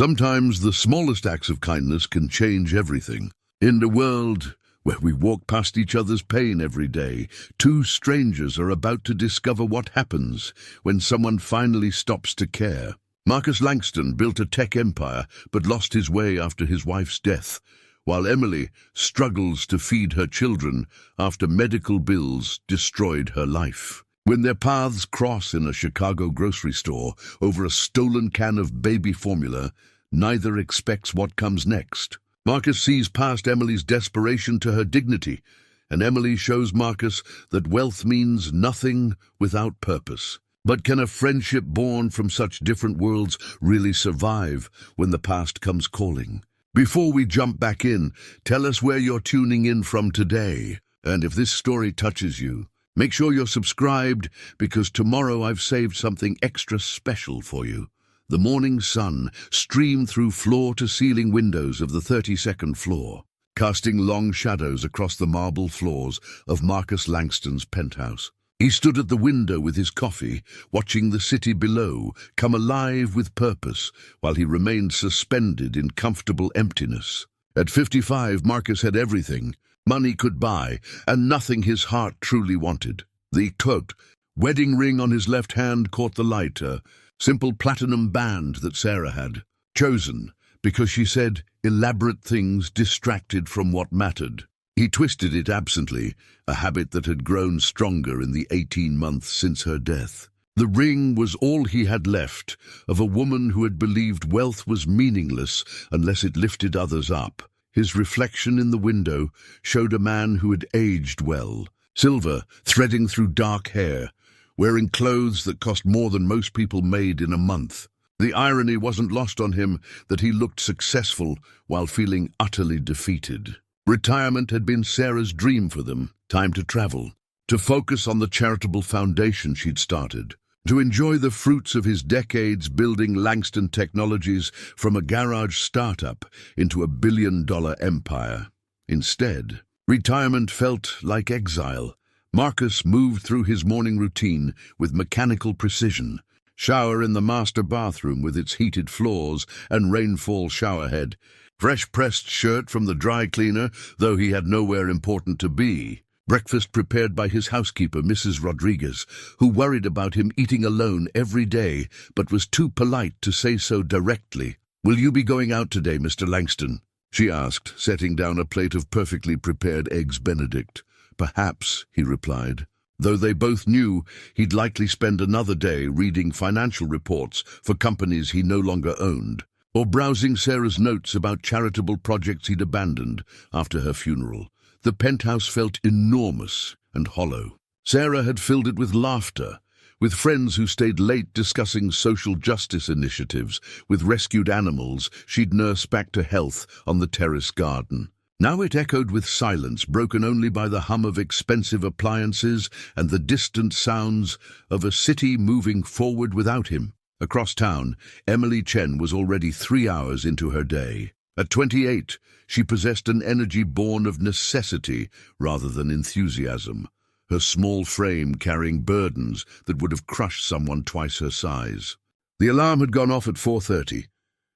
Sometimes the smallest acts of kindness can change everything. In a world where we walk past each other's pain every day, two strangers are about to discover what happens when someone finally stops to care. Marcus Langston built a tech empire but lost his way after his wife's death, while Emily struggles to feed her children after medical bills destroyed her life. When their paths cross in a Chicago grocery store over a stolen can of baby formula, neither expects what comes next. Marcus sees past Emily's desperation to her dignity, and Emily shows Marcus that wealth means nothing without purpose. But can a friendship born from such different worlds really survive when the past comes calling? Before we jump back in, tell us where you're tuning in from today. And if this story touches you, make sure you're subscribed, because tomorrow I've saved something extra special for you. The morning sun streamed through floor-to-ceiling windows of the 32nd floor, casting long shadows across the marble floors of Marcus Langston's penthouse. He stood at the window with his coffee, watching the city below come alive with purpose, while he remained suspended in comfortable emptiness. At 55, Marcus had everything money could buy, and nothing his heart truly wanted. The, quote, wedding ring on his left hand caught the light, a simple platinum band that Sarah had chosen because she said elaborate things distracted from what mattered. He twisted it absently, a habit that had grown stronger in the 18 months since her death. The ring was all he had left of a woman who had believed wealth was meaningless unless it lifted others up. His reflection in the window showed a man who had aged well, silver threading through dark hair, wearing clothes that cost more than most people made in a month. The irony wasn't lost on him that he looked successful while feeling utterly defeated. Retirement had been Sarah's dream for them. Time to travel, to focus on the charitable foundation she'd started, to enjoy the fruits of his decades building Langston Technologies from a garage startup into a billion-dollar empire. Instead, retirement felt like exile. Marcus moved through his morning routine with mechanical precision. Shower in the master bathroom with its heated floors and rainfall showerhead. Fresh-pressed shirt from the dry cleaner, though he had nowhere important to be. Breakfast prepared by his housekeeper, Mrs. Rodriguez, who worried about him eating alone every day, but was too polite to say so directly. "Will you be going out today, Mr. Langston?" she asked, setting down a plate of perfectly prepared eggs Benedict. "Perhaps," he replied, though they both knew he'd likely spend another day reading financial reports for companies he no longer owned, or browsing Sarah's notes about charitable projects he'd abandoned after her funeral. The penthouse felt enormous and hollow. Sarah had filled it with laughter, with friends who stayed late discussing social justice initiatives, with rescued animals she'd nursed back to health on the terrace garden. Now it echoed with silence, broken only by the hum of expensive appliances and the distant sounds of a city moving forward without him. Across town, Emily Chen was already 3 hours into her day. At 28, she possessed an energy born of necessity rather than enthusiasm, her small frame carrying burdens that would have crushed someone twice her size. The alarm had gone off at 4:30,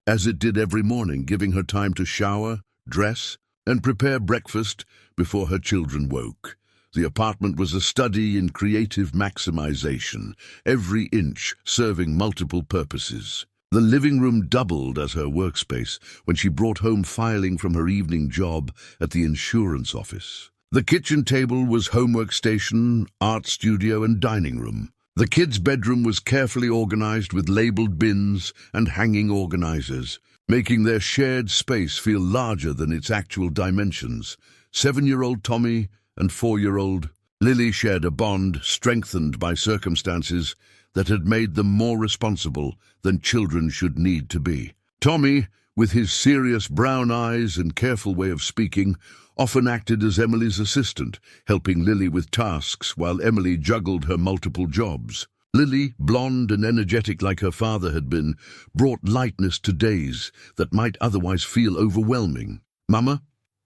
as it did every morning, giving her time to shower, dress, and prepare breakfast before her children woke. The apartment was a study in creative maximization, every inch serving multiple purposes. The living room doubled as her workspace when she brought home filing from her evening job at the insurance office. The kitchen table was homework station, art studio, and dining room. The kids' bedroom was carefully organized with labeled bins and hanging organizers, making their shared space feel larger than its actual dimensions. 7-year-old Tommy and 4-year-old Lily shared a bond strengthened by circumstances that had made them more responsible than children should need to be. Tommy, with his serious brown eyes and careful way of speaking, often acted as Emily's assistant, helping Lily with tasks while Emily juggled her multiple jobs. Lily, blonde and energetic like her father had been, brought lightness to days that might otherwise feel overwhelming. "Mama,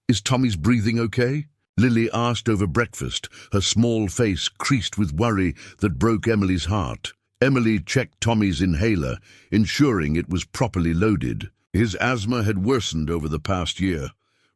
is Tommy's breathing okay?" Lily asked over breakfast, her small face creased with worry that broke Emily's heart. Emily checked Tommy's inhaler, ensuring it was properly loaded. His asthma had worsened over the past year,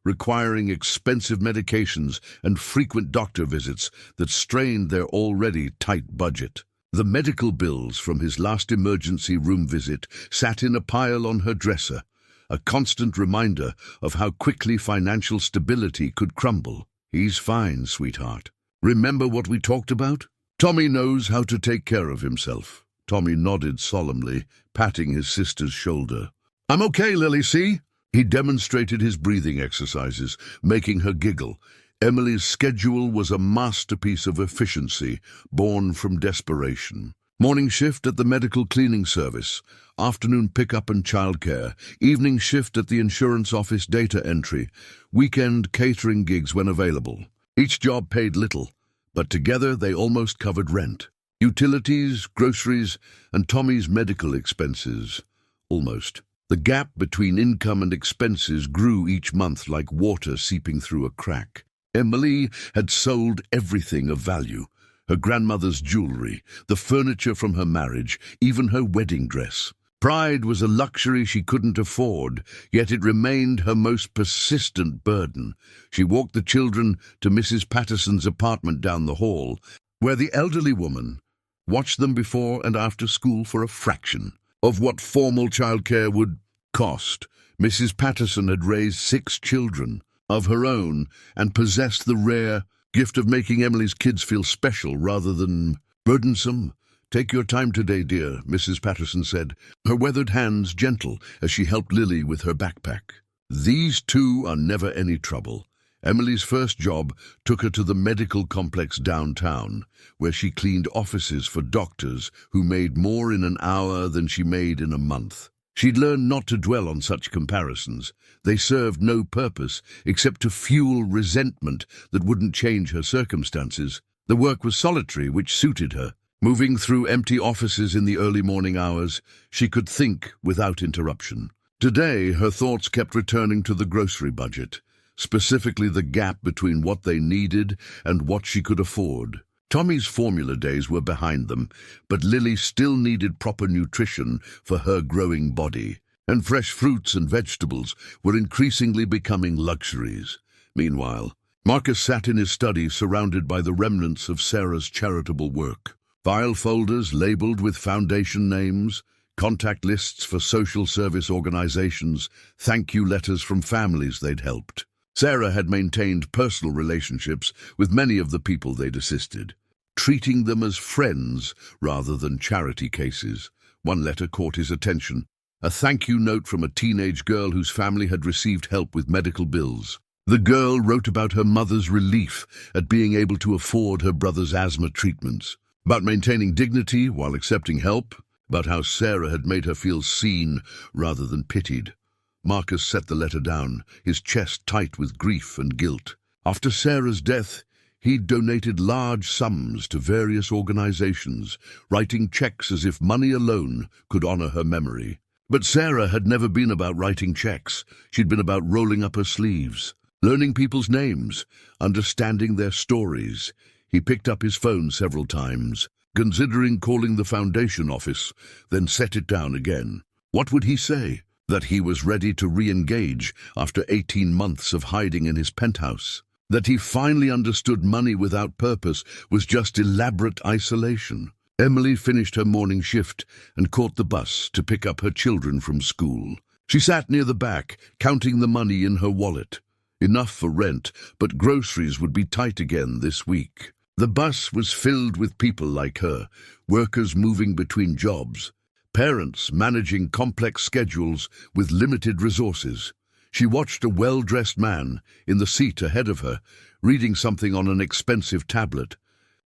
requiring expensive medications and frequent doctor visits that strained their already tight budget. The medical bills from his last emergency room visit sat in a pile on her dresser, a constant reminder of how quickly financial stability could crumble. "He's fine, sweetheart. Remember what we talked about? Tommy knows how to take care of himself." Tommy nodded solemnly, patting his sister's shoulder. "I'm okay, Lily, see?" He demonstrated his breathing exercises, making her giggle. Emily's schedule was a masterpiece of efficiency, born from desperation. Morning shift at the medical cleaning service, afternoon pickup and childcare, evening shift at the insurance office data entry, weekend catering gigs when available. Each job paid little, but together they almost covered rent, utilities, groceries, and Tommy's medical expenses. Almost. The gap between income and expenses grew each month like water seeping through a crack. Emily had sold everything of value: her grandmother's jewelry, the furniture from her marriage, even her wedding dress. Pride was a luxury she couldn't afford, yet it remained her most persistent burden. She walked the children to Mrs. Patterson's apartment down the hall, where the elderly woman watched them before and after school for a fraction of what formal childcare would cost. Mrs. Patterson had raised 6 children of her own and possessed the rare gift of making Emily's kids feel special rather than burdensome. "Take your time today, dear," Mrs. Patterson said, her weathered hands gentle as she helped Lily with her backpack. "These two are never any trouble." Emily's first job took her to the medical complex downtown, where she cleaned offices for doctors who made more in an hour than she made in a month. She'd learned not to dwell on such comparisons. They served no purpose except to fuel resentment that wouldn't change her circumstances. The work was solitary, which suited her. Moving through empty offices in the early morning hours, she could think without interruption. Today, her thoughts kept returning to the grocery budget, specifically the gap between what they needed and what she could afford. Tommy's formula days were behind them, but Lily still needed proper nutrition for her growing body, and fresh fruits and vegetables were increasingly becoming luxuries. Meanwhile, Marcus sat in his study surrounded by the remnants of Sarah's charitable work. File folders labeled with foundation names, contact lists for social service organizations, thank you letters from families they'd helped. Sarah had maintained personal relationships with many of the people they'd assisted, treating them as friends rather than charity cases. One letter caught his attention, a thank you note from a teenage girl whose family had received help with medical bills. The girl wrote about her mother's relief at being able to afford her brother's asthma treatments, about maintaining dignity while accepting help, about how Sarah had made her feel seen rather than pitied. Marcus set the letter down, his chest tight with grief and guilt. After Sarah's death, he'd donated large sums to various organizations, writing checks as if money alone could honor her memory. But Sarah had never been about writing checks. She'd been about rolling up her sleeves, learning people's names, understanding their stories. He picked up his phone several times, considering calling the foundation office, then set it down again. What would he say? That he was ready to re-engage after 18 months of hiding in his penthouse? That he finally understood money without purpose was just elaborate isolation? Emily finished her morning shift and caught the bus to pick up her children from school. She sat near the back, counting the money in her wallet. Enough for rent, but groceries would be tight again this week. The bus was filled with people like her, workers moving between jobs, parents managing complex schedules with limited resources. She watched a well-dressed man in the seat ahead of her, reading something on an expensive tablet.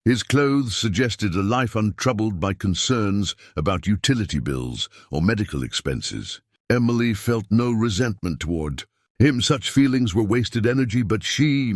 His clothes suggested a life untroubled by concerns about utility bills or medical expenses. Emily felt no resentment toward him. Such feelings were wasted energy, but she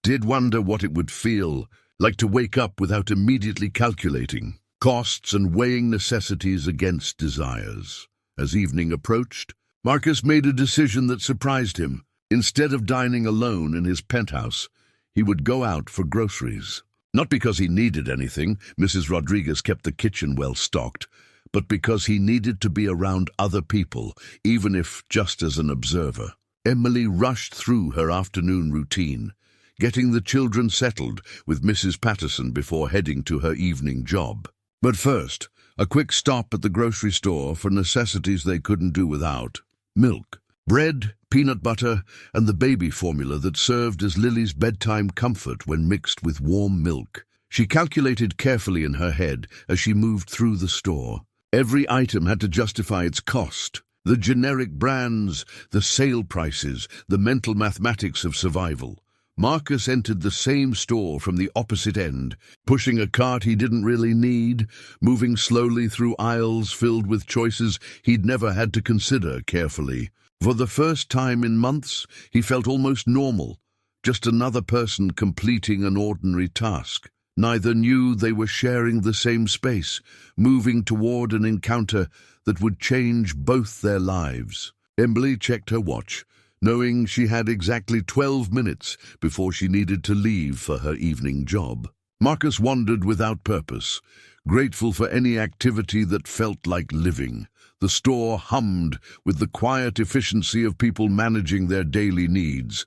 did wonder what it would feel like to wake up without immediately calculating costs and weighing necessities against desires. As evening approached, Marcus made a decision that surprised him. Instead of dining alone in his penthouse, he would go out for groceries. Not because he needed anything, Mrs. Rodriguez kept the kitchen well stocked, but because he needed to be around other people, even if just as an observer. Emily rushed through her afternoon routine, getting the children settled with Mrs. Patterson before heading to her evening job. But first, a quick stop at the grocery store for necessities they couldn't do without. Milk, bread, peanut butter, and the baby formula that served as Lily's bedtime comfort when mixed with warm milk. She calculated carefully in her head as she moved through the store. Every item had to justify its cost. The generic brands, the sale prices, the mental mathematics of survival. Marcus entered the same store from the opposite end, pushing a cart he didn't really need, moving slowly through aisles filled with choices he'd never had to consider carefully. For the first time in months, he felt almost normal, just another person completing an ordinary task. Neither knew they were sharing the same space, moving toward an encounter that would change both their lives. Emily checked her watch, knowing she had exactly 12 minutes before she needed to leave for her evening job. Marcus wandered without purpose, grateful for any activity that felt like living. The store hummed with the quiet efficiency of people managing their daily needs.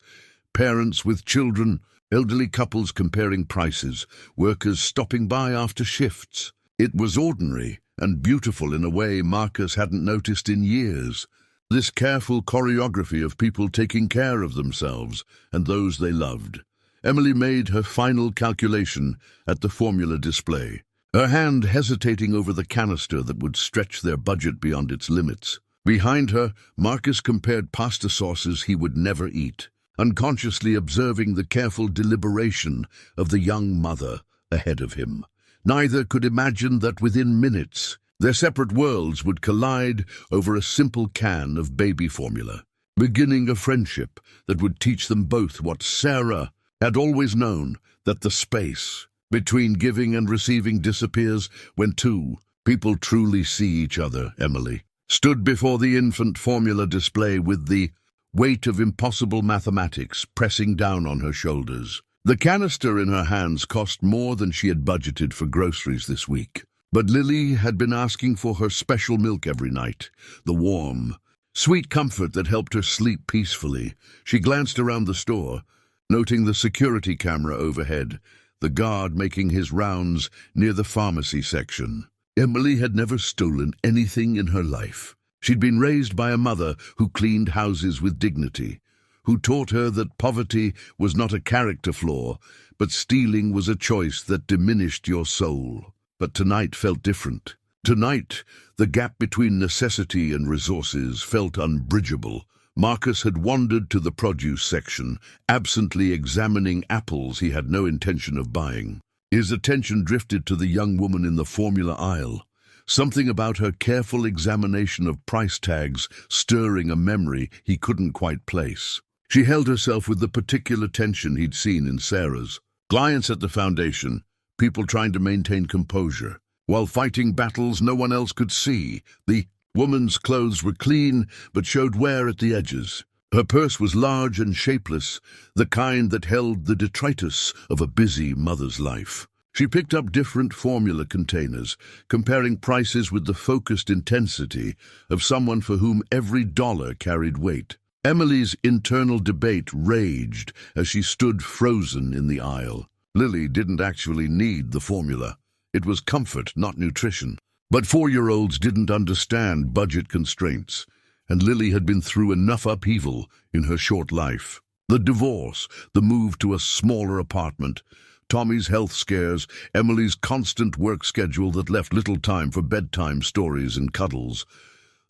Parents with children, elderly couples comparing prices, workers stopping by after shifts. It was ordinary and beautiful in a way Marcus hadn't noticed in years. This careful choreography of people taking care of themselves and those they loved. Emily made her final calculation at the formula display, her hand hesitating over the canister that would stretch their budget beyond its limits. Behind her, Marcus compared pasta sauces he would never eat, unconsciously observing the careful deliberation of the young mother ahead of him. Neither could imagine that within minutes, their separate worlds would collide over a simple can of baby formula, beginning a friendship that would teach them both what Sarah had always known, that the space between giving and receiving disappears when two people truly see each other. Emily stood before the infant formula display with the weight of impossible mathematics pressing down on her shoulders. The canister in her hands cost more than she had budgeted for groceries this week. But Lily had been asking for her special milk every night, the warm, sweet comfort that helped her sleep peacefully. She glanced around the store, noting the security camera overhead, the guard making his rounds near the pharmacy section. Emily had never stolen anything in her life. She'd been raised by a mother who cleaned houses with dignity, who taught her that poverty was not a character flaw, but stealing was a choice that diminished your soul. But tonight felt different. Tonight, the gap between necessity and resources felt unbridgeable. Marcus had wandered to the produce section, absently examining apples he had no intention of buying. His attention drifted to the young woman in the formula aisle, something about her careful examination of price tags stirring a memory he couldn't quite place. She held herself with the particular tension he'd seen in Sarah's. Clients at the foundation, people trying to maintain composure, while fighting battles no one else could see. The woman's clothes were clean, but showed wear at the edges. Her purse was large and shapeless, the kind that held the detritus of a busy mother's life. She picked up different formula containers, comparing prices with the focused intensity of someone for whom every dollar carried weight. Emily's internal debate raged as she stood frozen in the aisle. Lily didn't actually need the formula. It was comfort, not nutrition. But 4-year-olds didn't understand budget constraints, and Lily had been through enough upheaval in her short life. The divorce, the move to a smaller apartment, Tommy's health scares, Emily's constant work schedule that left little time for bedtime stories and cuddles.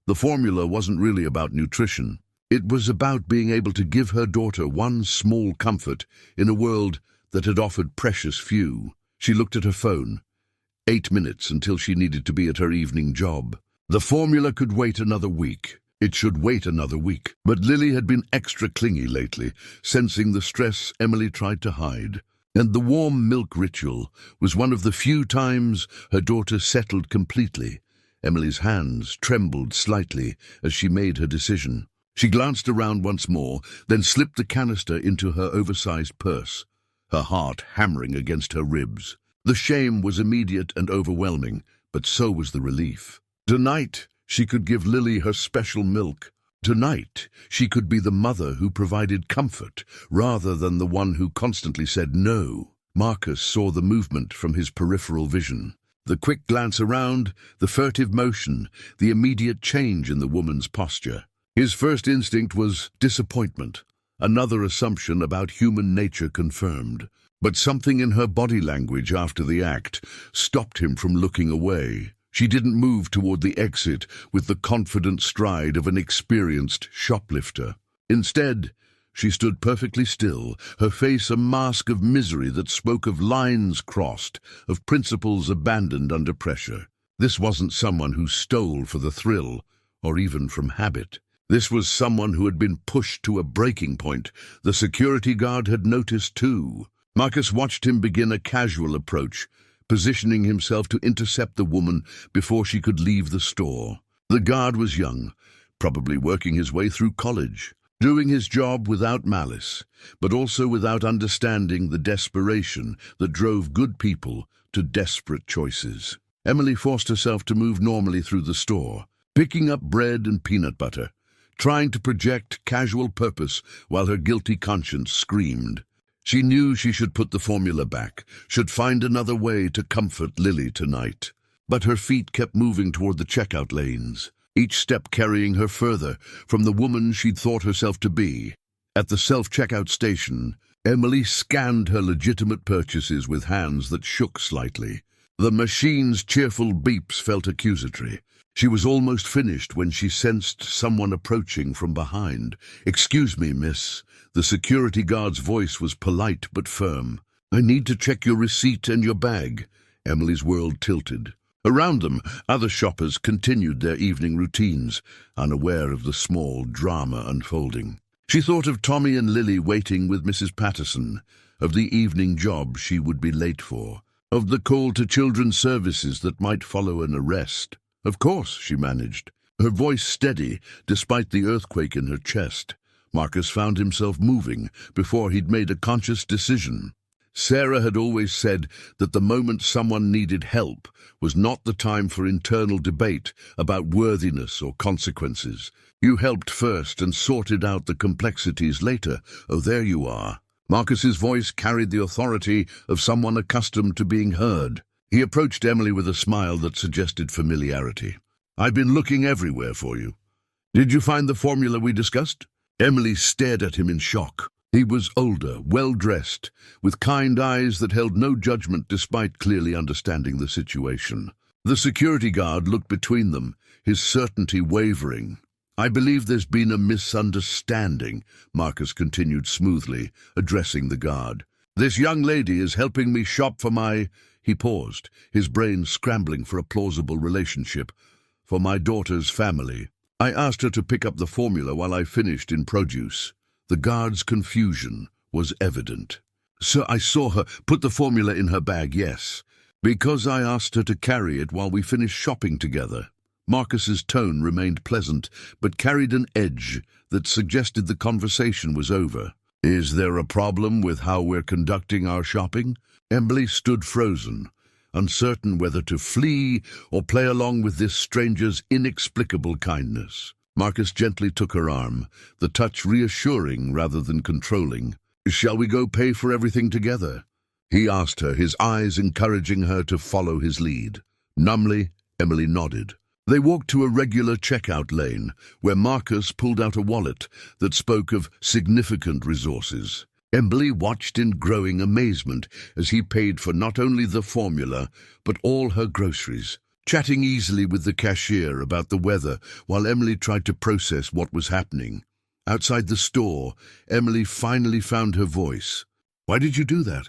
The formula wasn't really about nutrition. It was about being able to give her daughter one small comfort in a world that had offered precious few. She looked at her phone. 8 minutes until she needed to be at her evening job. The formula could wait another week. It should wait another week. But Lily had been extra clingy lately, sensing the stress Emily tried to hide. And the warm milk ritual was one of the few times her daughter settled completely. Emily's hands trembled slightly as she made her decision. She glanced around once more, then slipped the canister into her oversized purse, her heart hammering against her ribs. The shame was immediate and overwhelming, but so was the relief. Tonight, she could give Lily her special milk. Tonight, she could be the mother who provided comfort, rather than the one who constantly said no. Marcus saw the movement from his peripheral vision. The quick glance around, the furtive motion, the immediate change in the woman's posture. His first instinct was disappointment, another assumption about human nature confirmed. But something in her body language after the act stopped him from looking away. She didn't move toward the exit with the confident stride of an experienced shoplifter. Instead, she stood perfectly still, her face a mask of misery that spoke of lines crossed, of principles abandoned under pressure. This wasn't someone who stole for the thrill, or even from habit. This was someone who had been pushed to a breaking point. The security guard had noticed too. Marcus watched him begin a casual approach, positioning himself to intercept the woman before she could leave the store. The guard was young, probably working his way through college, doing his job without malice, but also without understanding the desperation that drove good people to desperate choices. Emily forced herself to move normally through the store, picking up bread and peanut butter, trying to project casual purpose while her guilty conscience screamed. She knew she should put the formula back, should find another way to comfort Lily tonight. But her feet kept moving toward the checkout lanes, each step carrying her further from the woman she'd thought herself to be. At the self-checkout station, Emily scanned her legitimate purchases with hands that shook slightly. The machine's cheerful beeps felt accusatory. She was almost finished when she sensed someone approaching from behind. "Excuse me, miss." The security guard's voice was polite but firm. "I need to check your receipt and your bag." Emily's world tilted. Around them, other shoppers continued their evening routines, unaware of the small drama unfolding. She thought of Tommy and Lily waiting with Mrs. Patterson, of the evening job she would be late for, of the call to children's services that might follow an arrest. "Of course," she managed, her voice steady despite the earthquake in her chest. Marcus found himself moving before he'd made a conscious decision. Sarah had always said that the moment someone needed help was not the time for internal debate about worthiness or consequences. You helped first and sorted out the complexities later. Oh, there you are. Marcus's voice carried the authority of someone accustomed to being heard. He approached Emily with a smile that suggested familiarity. "I've been looking everywhere for you. Did you find the formula we discussed?" Emily stared at him in shock. He was older, well-dressed, with kind eyes that held no judgment despite clearly understanding the situation. The security guard looked between them, his certainty wavering. "I believe there's been a misunderstanding," Marcus continued smoothly, addressing the guard. "This young lady is helping me shop for my—" He paused, his brain scrambling for a plausible relationship. "For my daughter's family. I asked her to pick up the formula while I finished in produce." The guard's confusion was evident. "Sir, I saw her put the formula in her bag, yes. Because I asked her to carry it while we finished shopping together." Marcus's tone remained pleasant, but carried an edge that suggested the conversation was over. "Is there a problem with how we're conducting our shopping?" Emily stood frozen, uncertain whether to flee or play along with this stranger's inexplicable kindness. Marcus gently took her arm, the touch reassuring rather than controlling. "Shall we go pay for everything together?" he asked her, his eyes encouraging her to follow his lead. Numbly, Emily nodded. They walked to a regular checkout lane, where Marcus pulled out a wallet that spoke of significant resources. Emily watched in growing amazement as he paid for not only the formula, but all her groceries, chatting easily with the cashier about the weather while Emily tried to process what was happening. Outside the store, Emily finally found her voice. "Why did you do that?"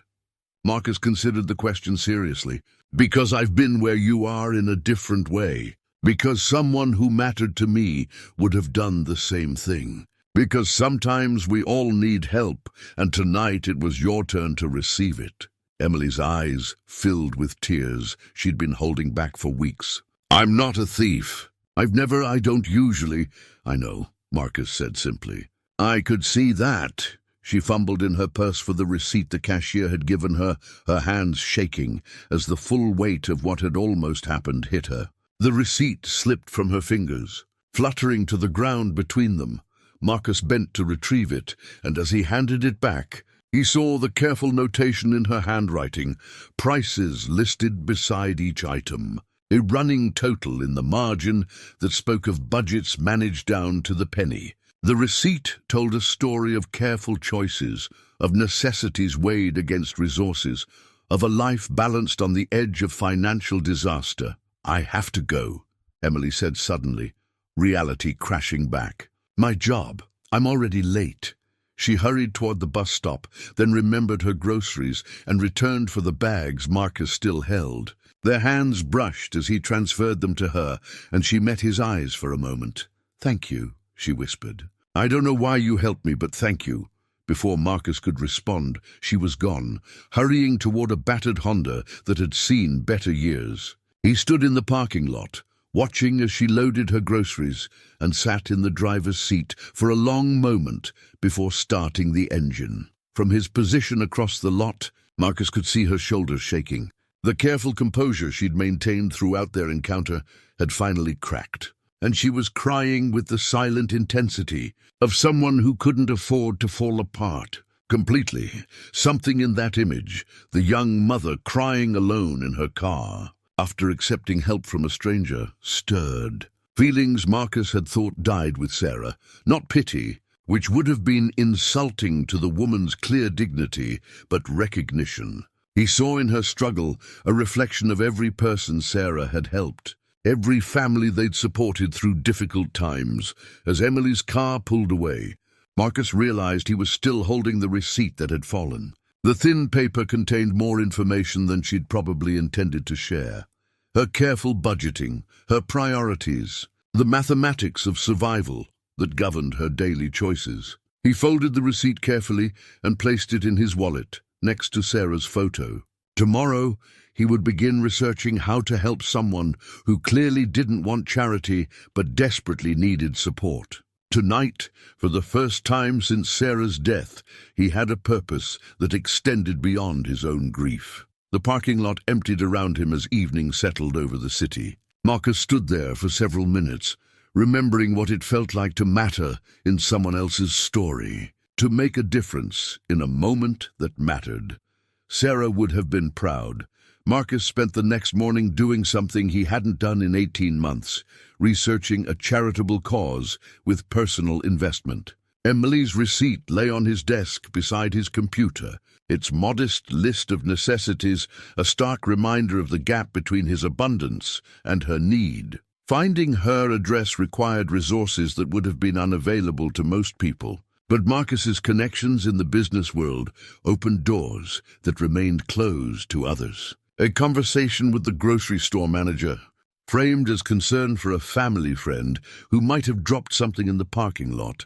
Marcus considered the question seriously. "Because I've been where you are in a different way. Because someone who mattered to me would have done the same thing. Because sometimes we all need help, and tonight it was your turn to receive it." Emily's eyes filled with tears she'd been holding back for weeks. "I'm not a thief. I don't usually—" "I know," Marcus said simply. "I could see that." She fumbled in her purse for the receipt the cashier had given her, her hands shaking as the full weight of what had almost happened hit her. The receipt slipped from her fingers, fluttering to the ground between them. Marcus bent to retrieve it, and as he handed it back, he saw the careful notation in her handwriting, prices listed beside each item, a running total in the margin that spoke of budgets managed down to the penny. The receipt told a story of careful choices, of necessities weighed against resources, of a life balanced on the edge of financial disaster. "I have to go," Emily said suddenly, reality crashing back. "My job. I'm already late." She hurried toward the bus stop, then remembered her groceries and returned for the bags Marcus still held. Their hands brushed as he transferred them to her, and she met his eyes for a moment. "Thank you," she whispered. "I don't know why you helped me, but thank you." Before Marcus could respond, she was gone, hurrying toward a battered Honda that had seen better years. He stood in the parking lot, watching as she loaded her groceries, and sat in the driver's seat for a long moment before starting the engine. From his position across the lot, Marcus could see her shoulders shaking. The careful composure she'd maintained throughout their encounter had finally cracked, and she was crying with the silent intensity of someone who couldn't afford to fall apart completely. Something in that image, the young mother crying alone in her car, after accepting help from a stranger, stirred. Feelings Marcus had thought died with Sarah, not pity, which would have been insulting to the woman's clear dignity, but recognition. He saw in her struggle a reflection of every person Sarah had helped, every family they'd supported through difficult times. As Emily's car pulled away, Marcus realized he was still holding the receipt that had fallen. The thin paper contained more information than she'd probably intended to share. Her careful budgeting, her priorities, the mathematics of survival that governed her daily choices. He folded the receipt carefully and placed it in his wallet, next to Sarah's photo. Tomorrow, he would begin researching how to help someone who clearly didn't want charity but desperately needed support. Tonight, for the first time since Sarah's death, he had a purpose that extended beyond his own grief. The parking lot emptied around him as evening settled over the city. Marcus stood there for several minutes, remembering what it felt like to matter in someone else's story, to make a difference in a moment that mattered. Sarah would have been proud. Marcus spent the next morning doing something he hadn't done in 18 months, researching a charitable cause with personal investment. Emily's receipt lay on his desk beside his computer, its modest list of necessities a stark reminder of the gap between his abundance and her need. Finding her address required resources that would have been unavailable to most people, but Marcus's connections in the business world opened doors that remained closed to others. A conversation with the grocery store manager, framed as concern for a family friend who might have dropped something in the parking lot,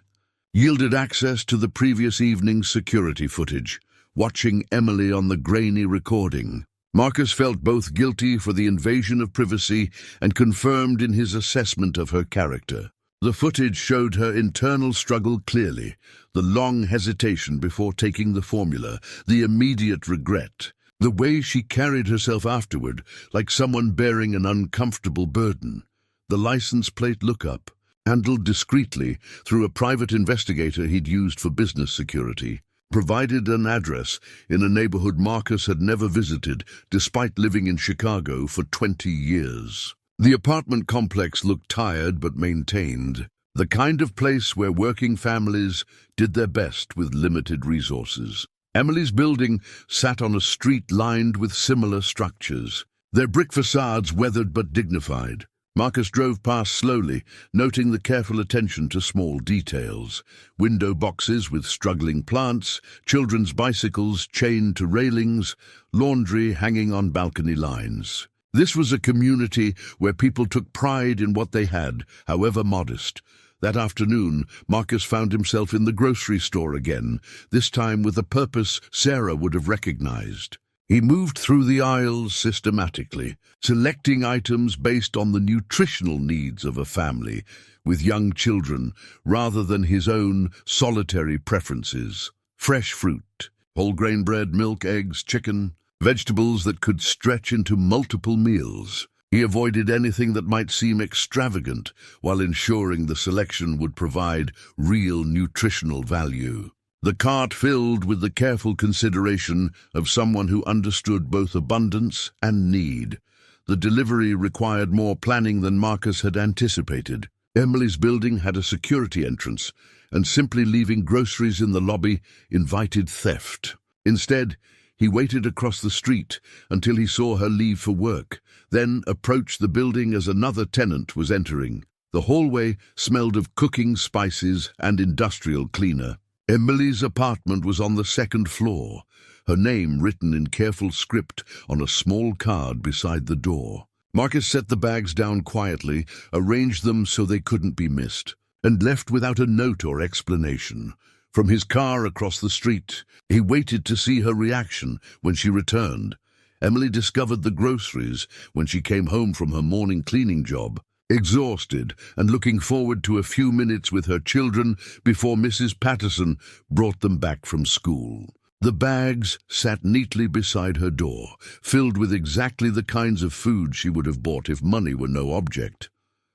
yielded access to the previous evening's security footage, watching Emily on the grainy recording. Marcus felt both guilty for the invasion of privacy and confirmed in his assessment of her character. The footage showed her internal struggle clearly, the long hesitation before taking the formula, the immediate regret, the way she carried herself afterward, like someone bearing an uncomfortable burden. The license plate lookup, handled discreetly through a private investigator he'd used for business security, provided an address in a neighborhood Marcus had never visited despite living in Chicago for 20 years. The apartment complex looked tired but maintained, the kind of place where working families did their best with limited resources. Emily's building sat on a street lined with similar structures, their brick facades weathered but dignified. Marcus drove past slowly, noting the careful attention to small details. Window boxes with struggling plants, children's bicycles chained to railings, laundry hanging on balcony lines. This was a community where people took pride in what they had, however modest. That afternoon, Marcus found himself in the grocery store again, this time with a purpose Sarah would have recognized. He moved through the aisles systematically, selecting items based on the nutritional needs of a family with young children rather than his own solitary preferences. Fresh fruit, whole grain bread, milk, eggs, chicken, vegetables that could stretch into multiple meals. He avoided anything that might seem extravagant while ensuring the selection would provide real nutritional value. The cart filled with the careful consideration of someone who understood both abundance and need. The delivery required more planning than Marcus had anticipated. Emily's building had a security entrance, and simply leaving groceries in the lobby invited theft. Instead, he waited across the street until he saw her leave for work, then approached the building as another tenant was entering. The hallway smelled of cooking spices and industrial cleaner. Emily's apartment was on the second floor, her name written in careful script on a small card beside the door. Marcus set the bags down quietly, arranged them so they couldn't be missed, and left without a note or explanation. From his car across the street, he waited to see her reaction when she returned. Emily discovered the groceries when she came home from her morning cleaning job, exhausted and looking forward to a few minutes with her children before Mrs. Patterson brought them back from school. The bags sat neatly beside her door, filled with exactly the kinds of food she would have bought if money were no object.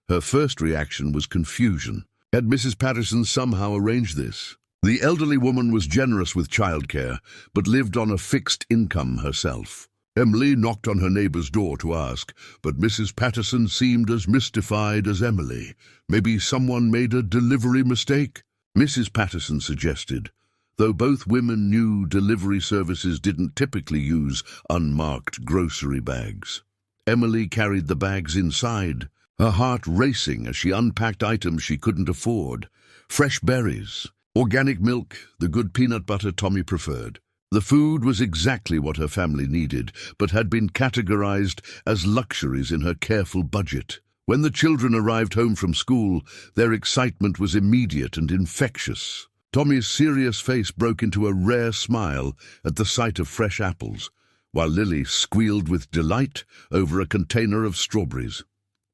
Her first reaction was confusion. Had Mrs. Patterson somehow arranged this? The elderly woman was generous with childcare, but lived on a fixed income herself. Emily knocked on her neighbor's door to ask, but Mrs. Patterson seemed as mystified as Emily. Maybe someone made a delivery mistake? Mrs. Patterson suggested, though both women knew delivery services didn't typically use unmarked grocery bags. Emily carried the bags inside, her heart racing as she unpacked items she couldn't afford. Fresh berries, organic milk, the good peanut butter Tommy preferred. The food was exactly what her family needed, but had been categorized as luxuries in her careful budget. When the children arrived home from school, their excitement was immediate and infectious. Tommy's serious face broke into a rare smile at the sight of fresh apples, while Lily squealed with delight over a container of strawberries.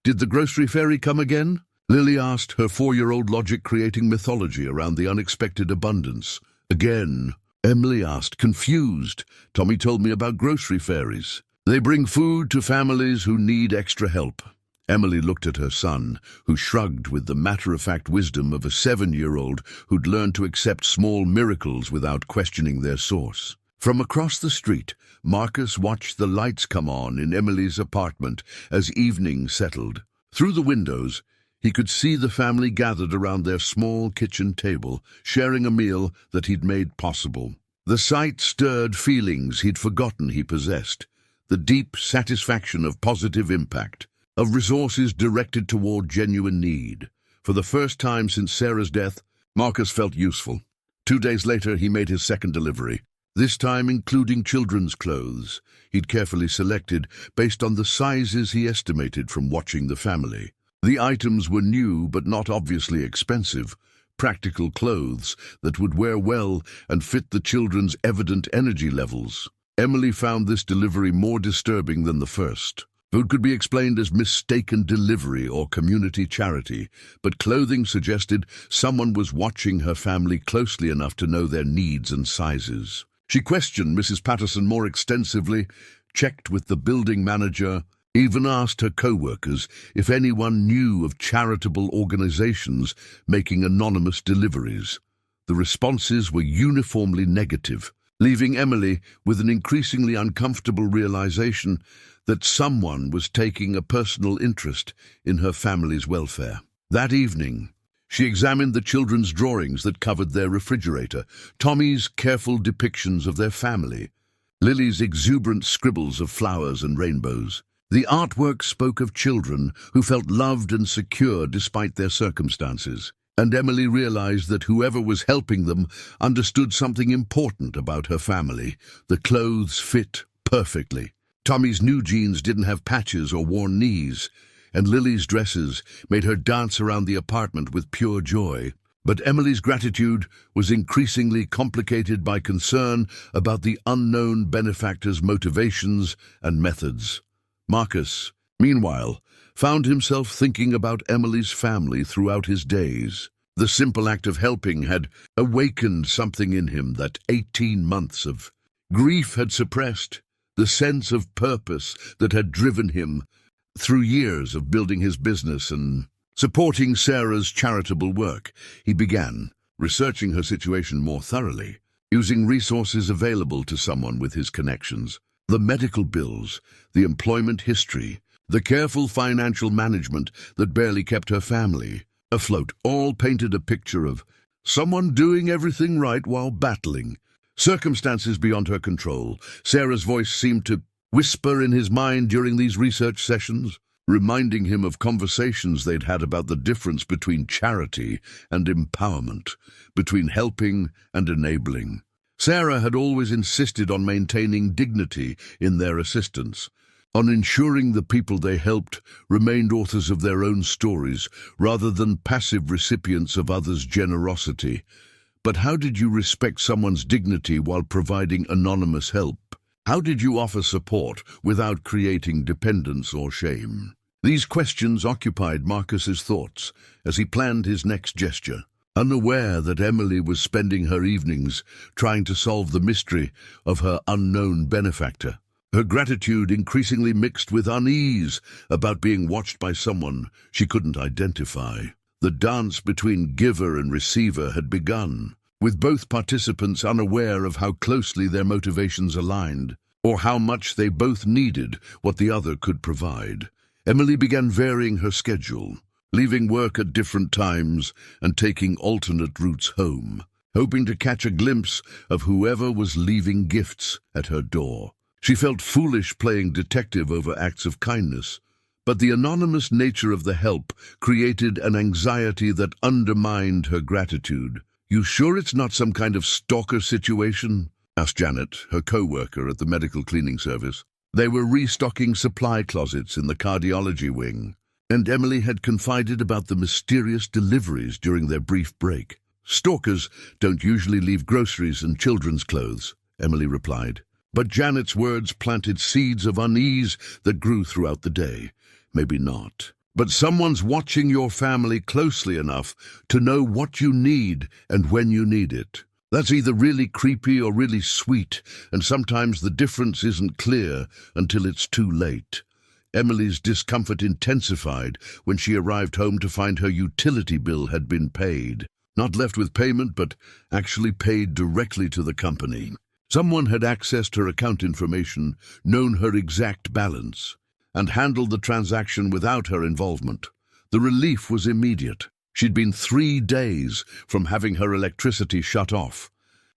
"Did the grocery fairy come again?" Lily asked, her 4-year-old logic creating mythology around the unexpected abundance. "Again?" Emily asked, confused. "Tommy told me about grocery fairies. They bring food to families who need extra help." Emily looked at her son, who shrugged with the matter-of-fact wisdom of a 7-year-old who'd learned to accept small miracles without questioning their source. From across the street, Marcus watched the lights come on in Emily's apartment as evening settled. Through the windows, he could see the family gathered around their small kitchen table, sharing a meal that he'd made possible. The sight stirred feelings he'd forgotten he possessed, the deep satisfaction of positive impact, of resources directed toward genuine need. For the first time since Sarah's death, Marcus felt useful. 2 days later, he made his second delivery, this time including children's clothes he'd carefully selected based on the sizes he estimated from watching the family. The items were new but not obviously expensive, practical clothes that would wear well and fit the children's evident energy levels. Emily found this delivery more disturbing than the first. Food could be explained as mistaken delivery or community charity, but clothing suggested someone was watching her family closely enough to know their needs and sizes. She questioned Mrs. Patterson more extensively, checked with the building manager, even asked her co-workers if anyone knew of charitable organizations making anonymous deliveries. The responses were uniformly negative, leaving Emily with an increasingly uncomfortable realization that someone was taking a personal interest in her family's welfare. That evening, she examined the children's drawings that covered their refrigerator, Tommy's careful depictions of their family, Lily's exuberant scribbles of flowers and rainbows. The artwork spoke of children who felt loved and secure despite their circumstances, and Emily realized that whoever was helping them understood something important about her family. The clothes fit perfectly. Tommy's new jeans didn't have patches or worn knees, and Lily's dresses made her dance around the apartment with pure joy. But Emily's gratitude was increasingly complicated by concern about the unknown benefactor's motivations and methods. Marcus, meanwhile, found himself thinking about Emily's family throughout his days. The simple act of helping had awakened something in him that 18 months of grief had suppressed, the sense of purpose that had driven him Through years of building his business and supporting Sarah's charitable work, he began researching her situation more thoroughly, using resources available to someone with his connections. The medical bills, the employment history, the careful financial management that barely kept her family afloat, all painted a picture of someone doing everything right while battling circumstances beyond her control. Sarah's voice seemed to whisper in his mind during these research sessions, reminding him of conversations they'd had about the difference between charity and empowerment, between helping and enabling. Sarah had always insisted on maintaining dignity in their assistance, on ensuring the people they helped remained authors of their own stories rather than passive recipients of others' generosity. But how did you respect someone's dignity while providing anonymous help? How did you offer support without creating dependence or shame? These questions occupied Marcus's thoughts as he planned his next gesture, unaware that Emily was spending her evenings trying to solve the mystery of her unknown benefactor. Her gratitude increasingly mixed with unease about being watched by someone she couldn't identify. The dance between giver and receiver had begun, with both participants unaware of how closely their motivations aligned, or how much they both needed what the other could provide. Emily began varying her schedule, leaving work at different times and taking alternate routes home, hoping to catch a glimpse of whoever was leaving gifts at her door. She felt foolish playing detective over acts of kindness, but the anonymous nature of the help created an anxiety that undermined her gratitude. "You sure it's not some kind of stalker situation?" asked Janet, her co-worker at the medical cleaning service. They were restocking supply closets in the cardiology wing, and Emily had confided about the mysterious deliveries during their brief break. "Stalkers don't usually leave groceries and children's clothes," Emily replied. But Janet's words planted seeds of unease that grew throughout the day. "Maybe not. But someone's watching your family closely enough to know what you need and when you need it. That's either really creepy or really sweet, and sometimes the difference isn't clear until it's too late." Emily's discomfort intensified when she arrived home to find her utility bill had been paid. Not left with payment, but actually paid directly to the company. Someone had accessed her account information, known her exact balance, and handled the transaction without her involvement. The relief was immediate. She'd been 3 days from having her electricity shut off,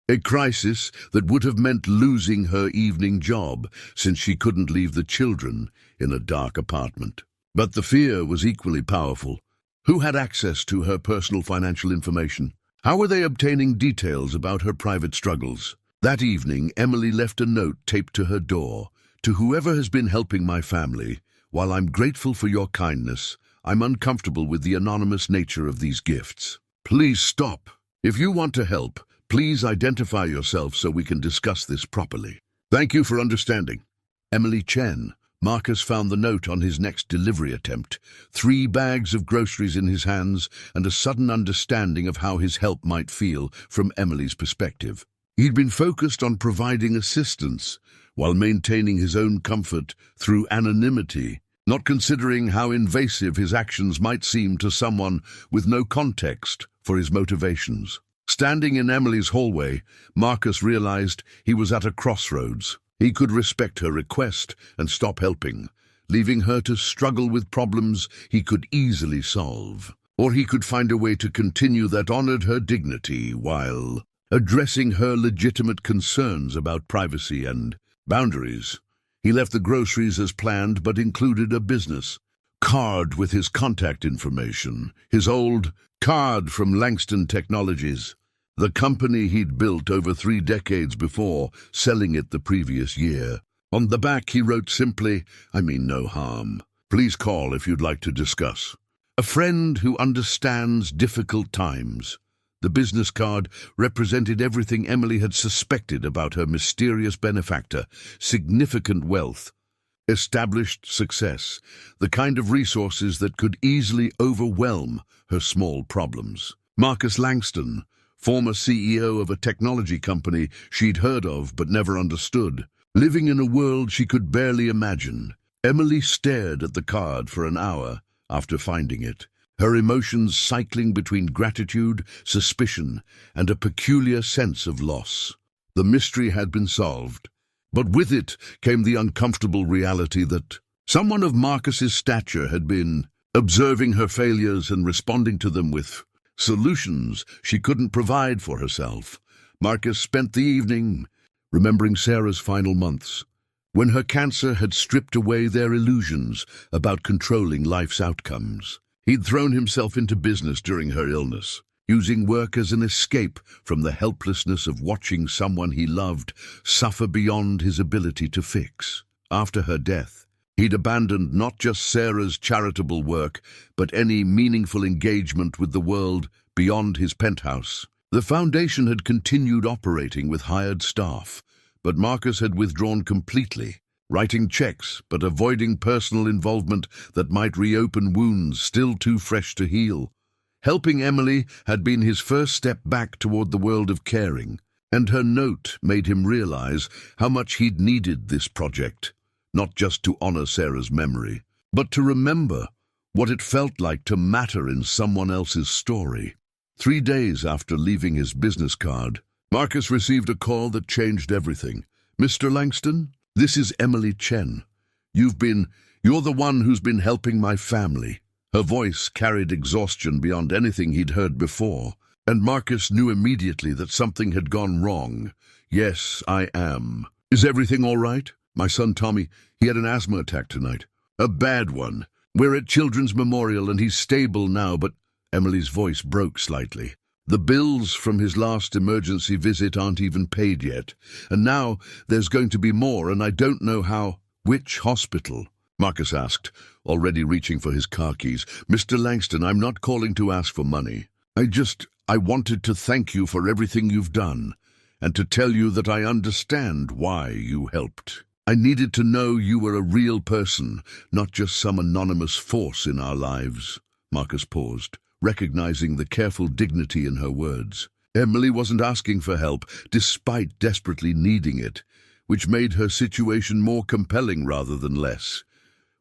a crisis that would have meant losing her evening job since she couldn't leave the children in a dark apartment. But the fear was equally powerful. Who had access to her personal financial information? How were they obtaining details about her private struggles? That evening, Emily left a note taped to her door. "To whoever has been helping my family, while I'm grateful for your kindness, I'm uncomfortable with the anonymous nature of these gifts. Please stop. If you want to help, please identify yourself so we can discuss this properly. Thank you for understanding." Emily Chen. Marcus found the note on his next delivery attempt, 3 bags of groceries in his hands and a sudden understanding of how his help might feel from Emily's perspective. He'd been focused on providing assistance while maintaining his own comfort through anonymity, not considering how invasive his actions might seem to someone with no context for his motivations. Standing in Emily's hallway, Marcus realized he was at a crossroads. He could respect her request and stop helping, leaving her to struggle with problems he could easily solve. Or he could find a way to continue that honored her dignity while addressing her legitimate concerns about privacy and boundaries. He left the groceries as planned, but included a business card with his contact information, his old card from Langston Technologies, the company he'd built over 3 decades before, selling it the previous year. On the back he wrote simply, "I mean no harm. Please call if you'd like to discuss." A friend who understands difficult times. The business card represented everything Emily had suspected about her mysterious benefactor: significant wealth, established success, the kind of resources that could easily overwhelm her small problems. Marcus Langston, former CEO of a technology company she'd heard of but never understood, living in a world she could barely imagine. Emily stared at the card for an hour after finding it, her emotions cycling between gratitude, suspicion, and a peculiar sense of loss. The mystery had been solved, but with it came the uncomfortable reality that someone of Marcus's stature had been observing her failures and responding to them with solutions she couldn't provide for herself. Marcus spent the evening remembering Sarah's final months, when her cancer had stripped away their illusions about controlling life's outcomes. He'd thrown himself into business during her illness, using work as an escape from the helplessness of watching someone he loved suffer beyond his ability to fix. After her death, he'd abandoned not just Sarah's charitable work, but any meaningful engagement with the world beyond his penthouse. The foundation had continued operating with hired staff, but Marcus had withdrawn completely, writing checks but avoiding personal involvement that might reopen wounds still too fresh to heal. Helping Emily had been his first step back toward the world of caring, and her note made him realize how much he'd needed this project, not just to honor Sarah's memory, but to remember what it felt like to matter in someone else's story. 3 days after leaving his business card, Marcus received a call that changed everything. "Mr. Langston, this is Emily Chen. You're the one who's been helping my family." Her voice carried exhaustion beyond anything he'd heard before, and Marcus knew immediately that something had gone wrong. "Yes, I am. Is everything all right? My son Tommy, he had an asthma attack tonight. A bad one. We're at Children's Memorial and he's stable now, but—" Emily's voice broke slightly. "The bills from his last emergency visit aren't even paid yet, and now there's going to be more, and I don't know how—" "Which hospital?" Marcus asked, already reaching for his car keys. "Mr. Langston, I'm not calling to ask for money. I wanted to thank you for everything you've done, and to tell you that I understand why you helped. I needed to know you were a real person, not just some anonymous force in our lives." Marcus paused, recognizing the careful dignity in her words. Emily wasn't asking for help, despite desperately needing it, which made her situation more compelling rather than less.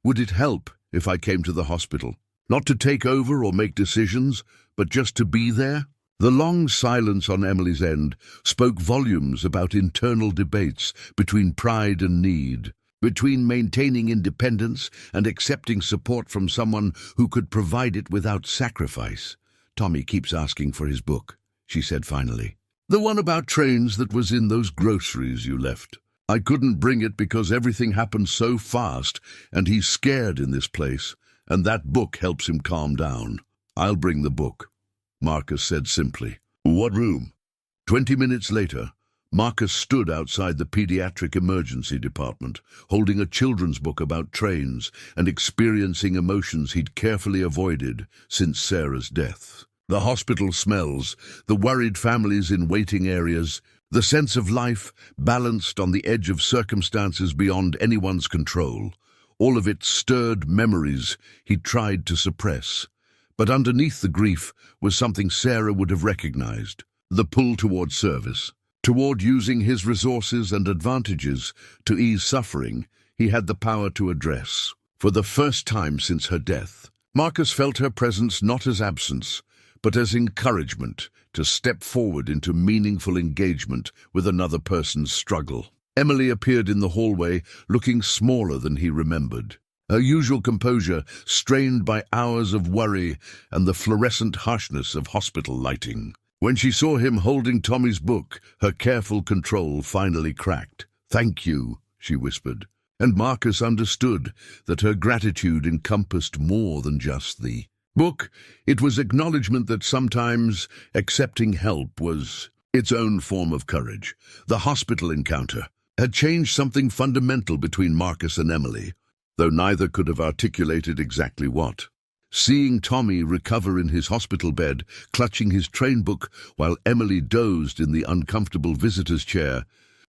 "Would it help if I came to the hospital? Not to take over or make decisions, but just to be there?" The long silence on Emily's end spoke volumes about internal debates between pride and need, between maintaining independence and accepting support from someone who could provide it without sacrifice. "Tommy keeps asking for his book," she said finally. "The one about trains that was in those groceries you left. I couldn't bring it because everything happened so fast, and he's scared in this place, and that book helps him calm down." "I'll bring the book," Marcus said simply. "What room?" 20 minutes later, Marcus stood outside the pediatric emergency department, holding a children's book about trains and experiencing emotions he'd carefully avoided since Sarah's death. The hospital smells, the worried families in waiting areas, the sense of life balanced on the edge of circumstances beyond anyone's control. All of it stirred memories he'd tried to suppress. But underneath the grief was something Sarah would have recognized: the pull toward service, toward using his resources and advantages to ease suffering he had the power to address. For the first time since her death, Marcus felt her presence not as absence, but as encouragement to step forward into meaningful engagement with another person's struggle. Emily appeared in the hallway, looking smaller than he remembered, her usual composure strained by hours of worry and the fluorescent harshness of hospital lighting. When she saw him holding Tommy's book, her careful control finally cracked. "Thank you," she whispered, and Marcus understood that her gratitude encompassed more than just the book. It was acknowledgement that sometimes accepting help was its own form of courage. The hospital encounter had changed something fundamental between Marcus and Emily, though neither could have articulated exactly what. Seeing Tommy recover in his hospital bed, clutching his train book while Emily dozed in the uncomfortable visitor's chair,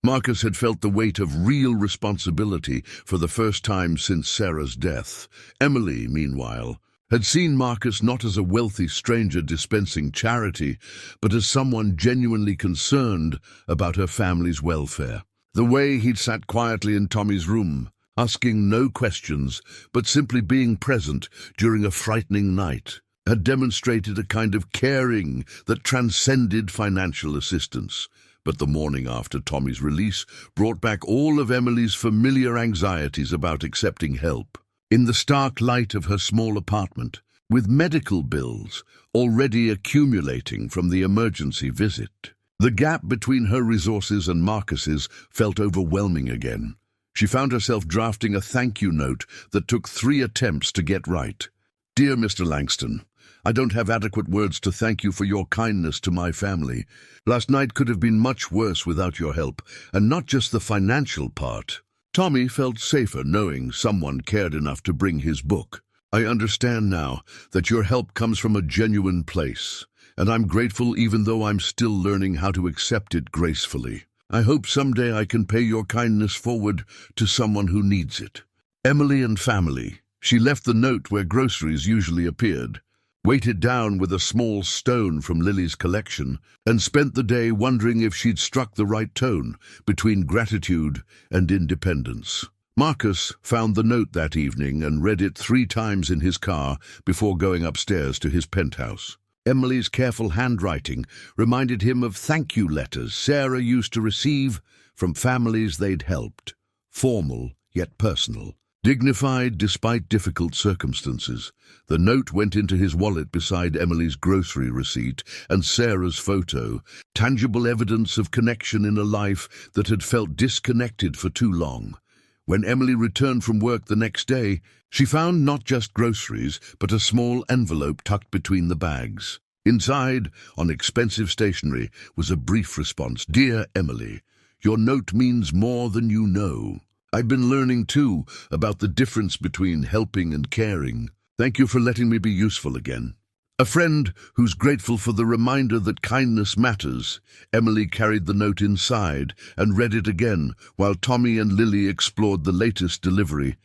Marcus had felt the weight of real responsibility for the first time since Sarah's death. Emily, meanwhile, had seen Marcus not as a wealthy stranger dispensing charity, but as someone genuinely concerned about her family's welfare. The way he'd sat quietly in Tommy's room, asking no questions, but simply being present during a frightening night, had demonstrated a kind of caring that transcended financial assistance. But the morning after Tommy's release brought back all of Emily's familiar anxieties about accepting help. In the stark light of her small apartment, with medical bills already accumulating from the emergency visit, the gap between her resources and Marcus's felt overwhelming again. She found herself drafting a thank you note that took 3 attempts to get right. "Dear Mr. Langston, I don't have adequate words to thank you for your kindness to my family. Last night could have been much worse without your help, and not just the financial part." Tommy felt safer knowing someone cared enough to bring his book. "I understand now that your help comes from a genuine place, and I'm grateful even though I'm still learning how to accept it gracefully. I hope someday I can pay your kindness forward to someone who needs it. Emily and family." She left the note where groceries usually appeared, weighted down with a small stone from Lily's collection, and spent the day wondering if she'd struck the right tone between gratitude and independence. Marcus found the note that evening and read it 3 times in his car before going upstairs to his penthouse. Emily's careful handwriting reminded him of thank you letters Sarah used to receive from families they'd helped, formal yet personal. Dignified despite difficult circumstances, the note went into his wallet beside Emily's grocery receipt and Sarah's photo, tangible evidence of connection in a life that had felt disconnected for too long. When Emily returned from work the next day, she found not just groceries, but a small envelope tucked between the bags. Inside, on expensive stationery, was a brief response. "Dear Emily, your note means more than you know. I've been learning, too, about the difference between helping and caring. Thank you for letting me be useful again." A friend who's grateful for the reminder that kindness matters. Emily carried the note inside and read it again while Tommy and Lily explored the latest delivery.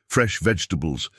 Fresh vegetables,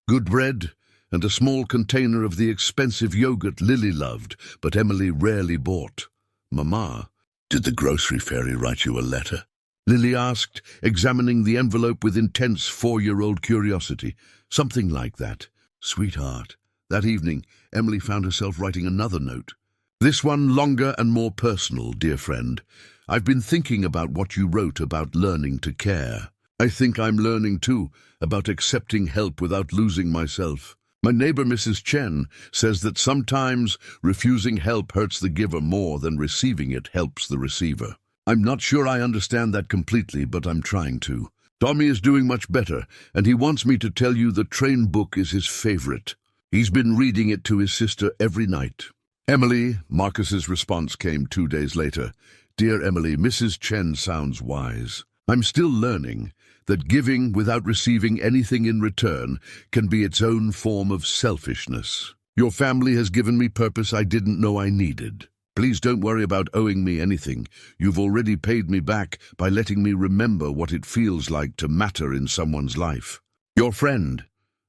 good bread, and a small container of the expensive yogurt Lily loved, but Emily rarely bought. "Mama, did the grocery fairy write you a letter?" Lily asked, examining the envelope with intense 4-year-old curiosity. "Something like that, sweetheart." That evening, Emily found herself writing another note. "This one longer and more personal, dear friend. I've been thinking about what you wrote about learning to care. I think I'm learning too, about accepting help without losing myself. My neighbor Mrs. Chen says that sometimes refusing help hurts the giver more than receiving it helps the receiver. I'm not sure I understand that completely, but I'm trying to. Tommy is doing much better, and he wants me to tell you the train book is his favorite. He's been reading it to his sister every night." "Emily," Marcus's response came 2 days later. "Dear Emily, Mrs. Chen sounds wise. I'm still learning that giving without receiving anything in return can be its own form of selfishness. Your family has given me purpose I didn't know I needed. Please don't worry about owing me anything. You've already paid me back by letting me remember what it feels like to matter in someone's life. Your friend."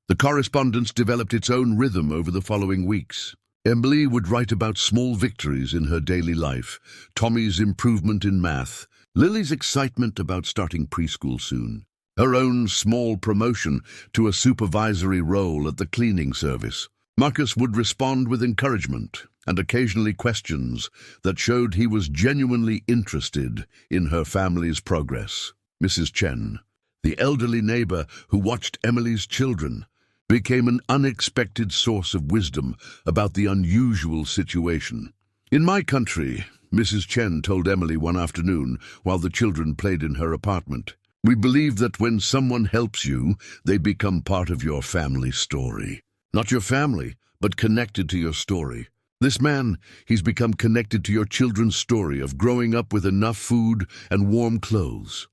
The correspondence developed its own rhythm over the following weeks. Emily would write about small victories in her daily life, Tommy's improvement in math, Lily's excitement about starting preschool soon, her own small promotion to a supervisory role at the cleaning service. Marcus would respond with encouragement and occasionally questions that showed he was genuinely interested in her family's progress. Mrs. Chen, the elderly neighbor who watched Emily's children, became an unexpected source of wisdom about the unusual situation. "In my country," Mrs. Chen told Emily one afternoon while the children played in her apartment, "we believe that when someone helps you, they become part of your family story. Not your family, but connected to your story. This man, he's become connected to your children's story of growing up with enough food and warm clothes."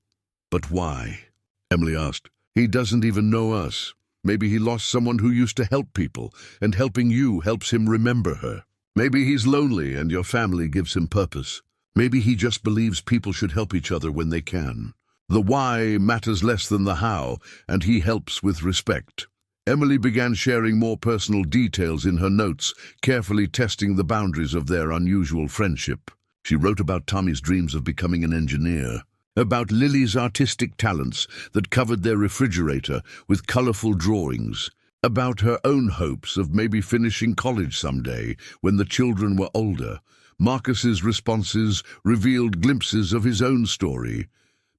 "But why?" Emily asked. "He doesn't even know us. Maybe he lost someone who used to help people, and helping you helps him remember her. Maybe he's lonely and your family gives him purpose. Maybe he just believes people should help each other when they can. The why matters less than the how, and he helps with respect." Emily began sharing more personal details in her notes, carefully testing the boundaries of their unusual friendship. She wrote about Tommy's dreams of becoming an engineer, about Lily's artistic talents that covered their refrigerator with colorful drawings, about her own hopes of maybe finishing college someday when the children were older. Marcus's responses revealed glimpses of his own story,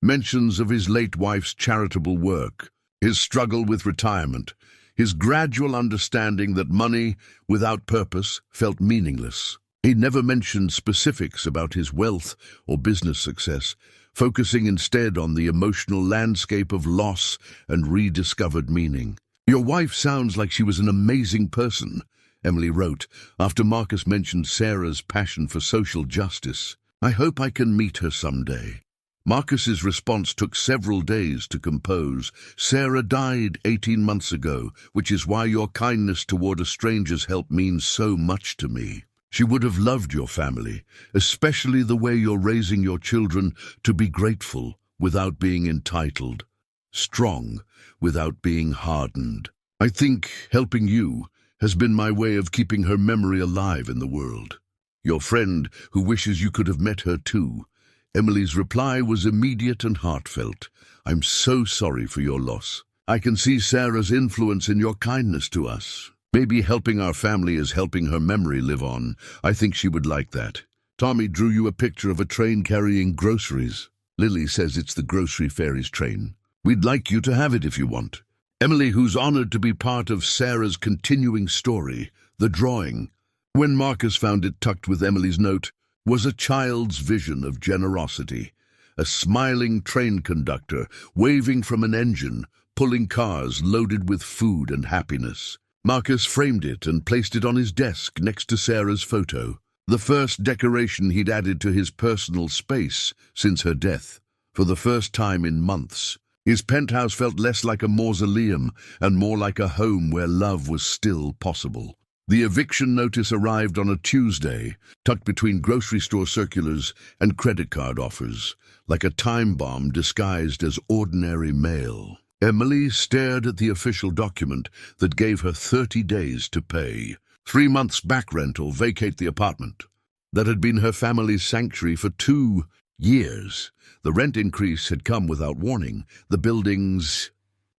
mentions of his late wife's charitable work, his struggle with retirement, his gradual understanding that money without purpose felt meaningless. He never mentioned specifics about his wealth or business success, focusing instead on the emotional landscape of loss and rediscovered meaning. "Your wife sounds like she was an amazing person," Emily wrote, after Marcus mentioned Sarah's passion for social justice. "I hope I can meet her someday." Marcus's response took several days to compose. "Sarah died 18 months ago, which is why your kindness toward a stranger's help means so much to me. She would have loved your family, especially the way you're raising your children to be grateful without being entitled, strong without being hardened. I think helping you has been my way of keeping her memory alive in the world. Your friend who wishes you could have met her too." Emily's reply was immediate and heartfelt. "I'm so sorry for your loss. I can see Sarah's influence in your kindness to us. Maybe helping our family is helping her memory live on. I think she would like that. Tommy drew you a picture of a train carrying groceries. Lily says it's the grocery fairies train. We'd like you to have it if you want." Emily, who's honored to be part of Sarah's continuing story, the drawing, when Marcus found it tucked with Emily's note, was a child's vision of generosity. A smiling train conductor waving from an engine, pulling cars loaded with food and happiness. Marcus framed it and placed it on his desk next to Sarah's photo, the first decoration he'd added to his personal space since her death. For the first time in months, his penthouse felt less like a mausoleum and more like a home where love was still possible. The eviction notice arrived on a Tuesday, tucked between grocery store circulars and credit card offers, like a time bomb disguised as ordinary mail. Emily stared at the official document that gave her 30 days to pay. 3 months back rent or vacate the apartment. That had been her family's sanctuary for 2 years. The rent increase had come without warning. The building's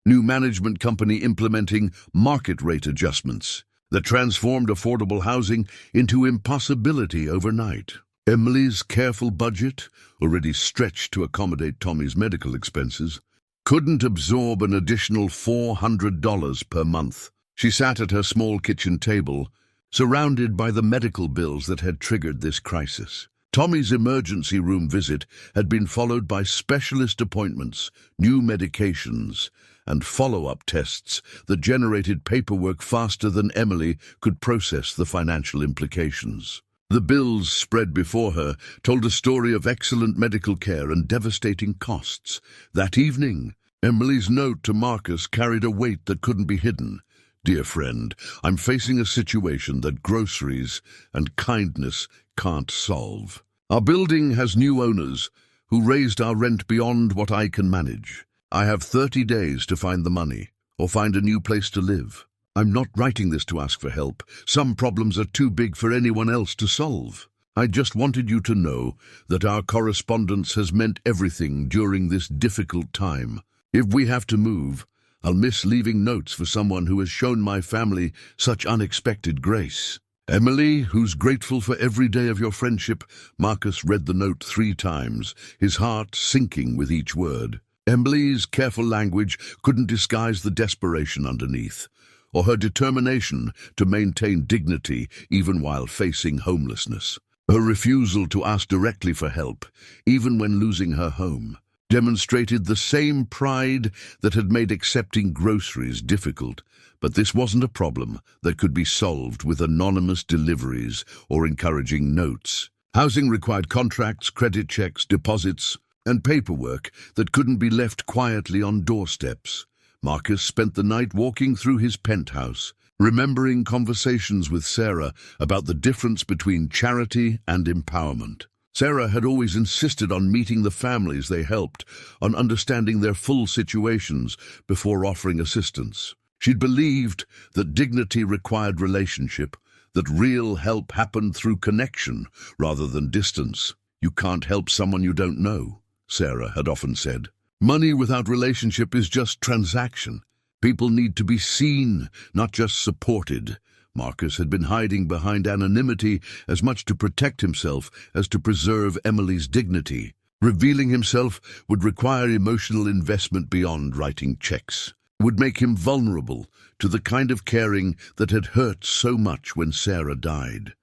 new management company implementing market rate adjustments that transformed affordable housing into impossibility overnight. Emily's careful budget, already stretched to accommodate Tommy's medical expenses, couldn't absorb an additional $400 per month. She sat at her small kitchen table, surrounded by the medical bills that had triggered this crisis. Tommy's emergency room visit had been followed by specialist appointments, new medications, and follow-up tests that generated paperwork faster than Emily could process the financial implications. The bills spread before her told a story of excellent medical care and devastating costs. That evening, Emily's note to Marcus carried a weight that couldn't be hidden. "Dear friend, I'm facing a situation that groceries and kindness can't solve. Our building has new owners who raised our rent beyond what I can manage. I have 30 days to find the money or find a new place to live. I'm not writing this to ask for help. Some problems are too big for anyone else to solve. I just wanted you to know that our correspondence has meant everything during this difficult time. If we have to move, I'll miss leaving notes for someone who has shown my family such unexpected grace. Emily, who's grateful for every day of your friendship." Marcus read the note 3 times, his heart sinking with each word. Emily's careful language couldn't disguise the desperation underneath, or her determination to maintain dignity even while facing homelessness. Her refusal to ask directly for help, even when losing her home, demonstrated the same pride that had made accepting groceries difficult. But this wasn't a problem that could be solved with anonymous deliveries or encouraging notes. Housing required contracts, credit checks, deposits, and paperwork that couldn't be left quietly on doorsteps. Marcus spent the night walking through his penthouse, remembering conversations with Sarah about the difference between charity and empowerment. Sarah had always insisted on meeting the families they helped, on understanding their full situations before offering assistance. She'd believed that dignity required relationship, that real help happened through connection rather than distance. You can't help someone you don't know. Sarah had often said. Money without relationship is just transaction. People need to be seen, not just supported. Marcus had been hiding behind anonymity as much to protect himself as to preserve Emily's dignity. Revealing himself would require emotional investment beyond writing checks. It would make him vulnerable to the kind of caring that had hurt so much when Sarah died.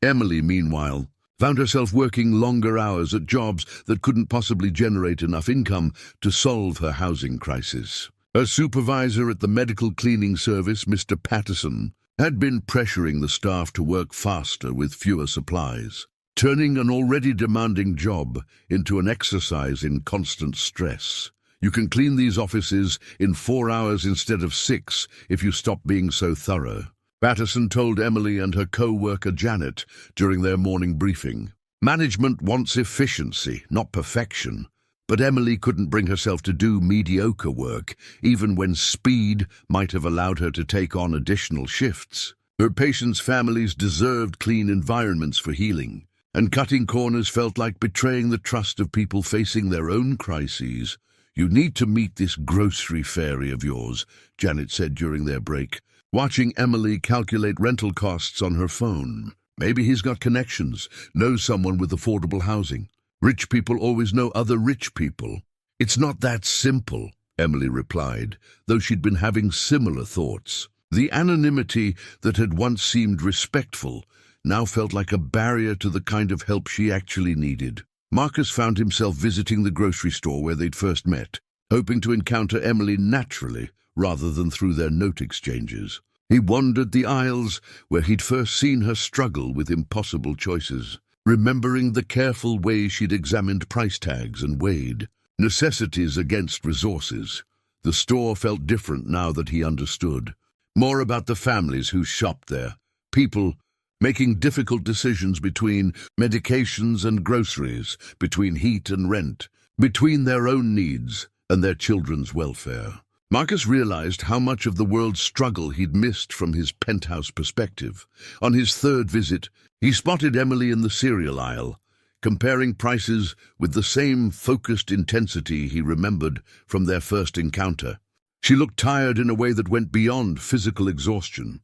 Emily, meanwhile, found herself working longer hours at jobs that couldn't possibly generate enough income to solve her housing crisis. Her supervisor at the medical cleaning service, Mr. Patterson, had been pressuring the staff to work faster with fewer supplies, turning an already demanding job into an exercise in constant stress. You can clean these offices in 4 hours instead of 6 if you stop being so thorough, Patterson told Emily and her co-worker Janet during their morning briefing. Management wants efficiency, not perfection. But Emily couldn't bring herself to do mediocre work, even when speed might have allowed her to take on additional shifts. Her patients' families deserved clean environments for healing, and cutting corners felt like betraying the trust of people facing their own crises. "You need to meet this grocery fairy of yours," Janet said during their break, watching Emily calculate rental costs on her phone. "Maybe he's got connections, knows someone with affordable housing. Rich people always know other rich people." "It's not that simple," Emily replied, though she'd been having similar thoughts. The anonymity that had once seemed respectful now felt like a barrier to the kind of help she actually needed. Marcus found himself visiting the grocery store where they'd first met, hoping to encounter Emily naturally rather than through their note exchanges. He wandered the aisles where he'd first seen her struggle with impossible choices, remembering the careful way she'd examined price tags and weighed necessities against resources. The store felt different now that he understood. More about the families who shopped there, people making difficult decisions between medications and groceries, between heat and rent, between their own needs and their children's welfare. Marcus realized how much of the world's struggle he'd missed from his penthouse perspective. On his third visit, he spotted Emily in the cereal aisle, comparing prices with the same focused intensity he remembered from their first encounter. She looked tired in a way that went beyond physical exhaustion,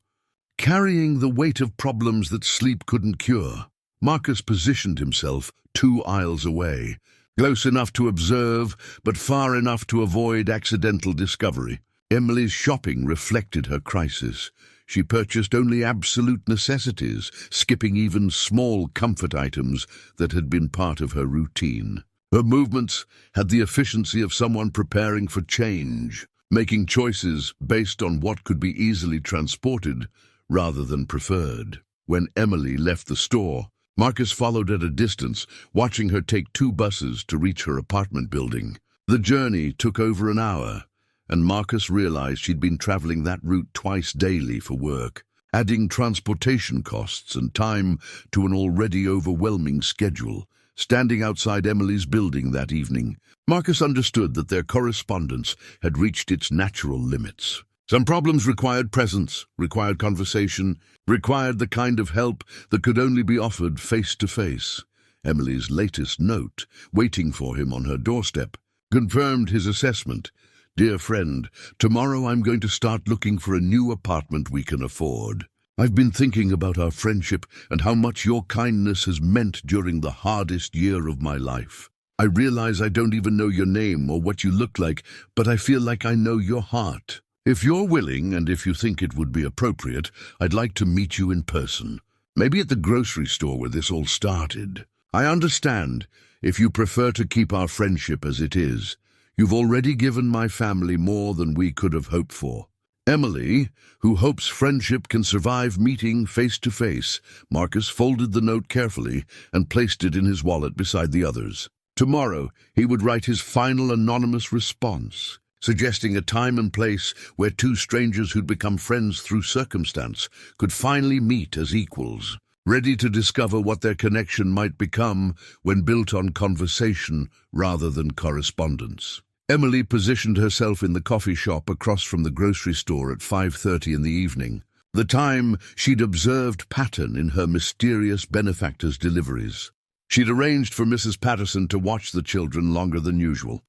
carrying the weight of problems that sleep couldn't cure. Marcus positioned himself 2 aisles away, close enough to observe, but far enough to avoid accidental discovery. Emily's shopping reflected her crisis. She purchased only absolute necessities, skipping even small comfort items that had been part of her routine. Her movements had the efficiency of someone preparing for change, making choices based on what could be easily transported rather than preferred. When Emily left the store, Marcus followed at a distance, watching her take 2 buses to reach her apartment building. The journey took over an hour, and Marcus realized she'd been traveling that route twice daily for work, adding transportation costs and time to an already overwhelming schedule. Standing outside Emily's building that evening, Marcus understood that their correspondence had reached its natural limits. Some problems required presence, required conversation, required the kind of help that could only be offered face to face. Emily's latest note, waiting for him on her doorstep, confirmed his assessment. "Dear friend, tomorrow I'm going to start looking for a new apartment we can afford. I've been thinking about our friendship and how much your kindness has meant during the hardest year of my life. I realize I don't even know your name or what you look like, but I feel like I know your heart. If you're willing, and if you think it would be appropriate, I'd like to meet you in person. Maybe at the grocery store where this all started. I understand if you prefer to keep our friendship as it is. You've already given my family more than we could have hoped for. Emily, who hopes friendship can survive meeting face to face." Marcus folded the note carefully and placed it in his wallet beside the others. Tomorrow, he would write his final anonymous response, suggesting a time and place where 2 strangers who'd become friends through circumstance could finally meet as equals, ready to discover what their connection might become when built on conversation rather than correspondence. Emily positioned herself in the coffee shop across from the grocery store at 5:30 in the evening, the time she'd observed pattern in her mysterious benefactor's deliveries. She'd arranged for Mrs. Patterson to watch the children longer than usual,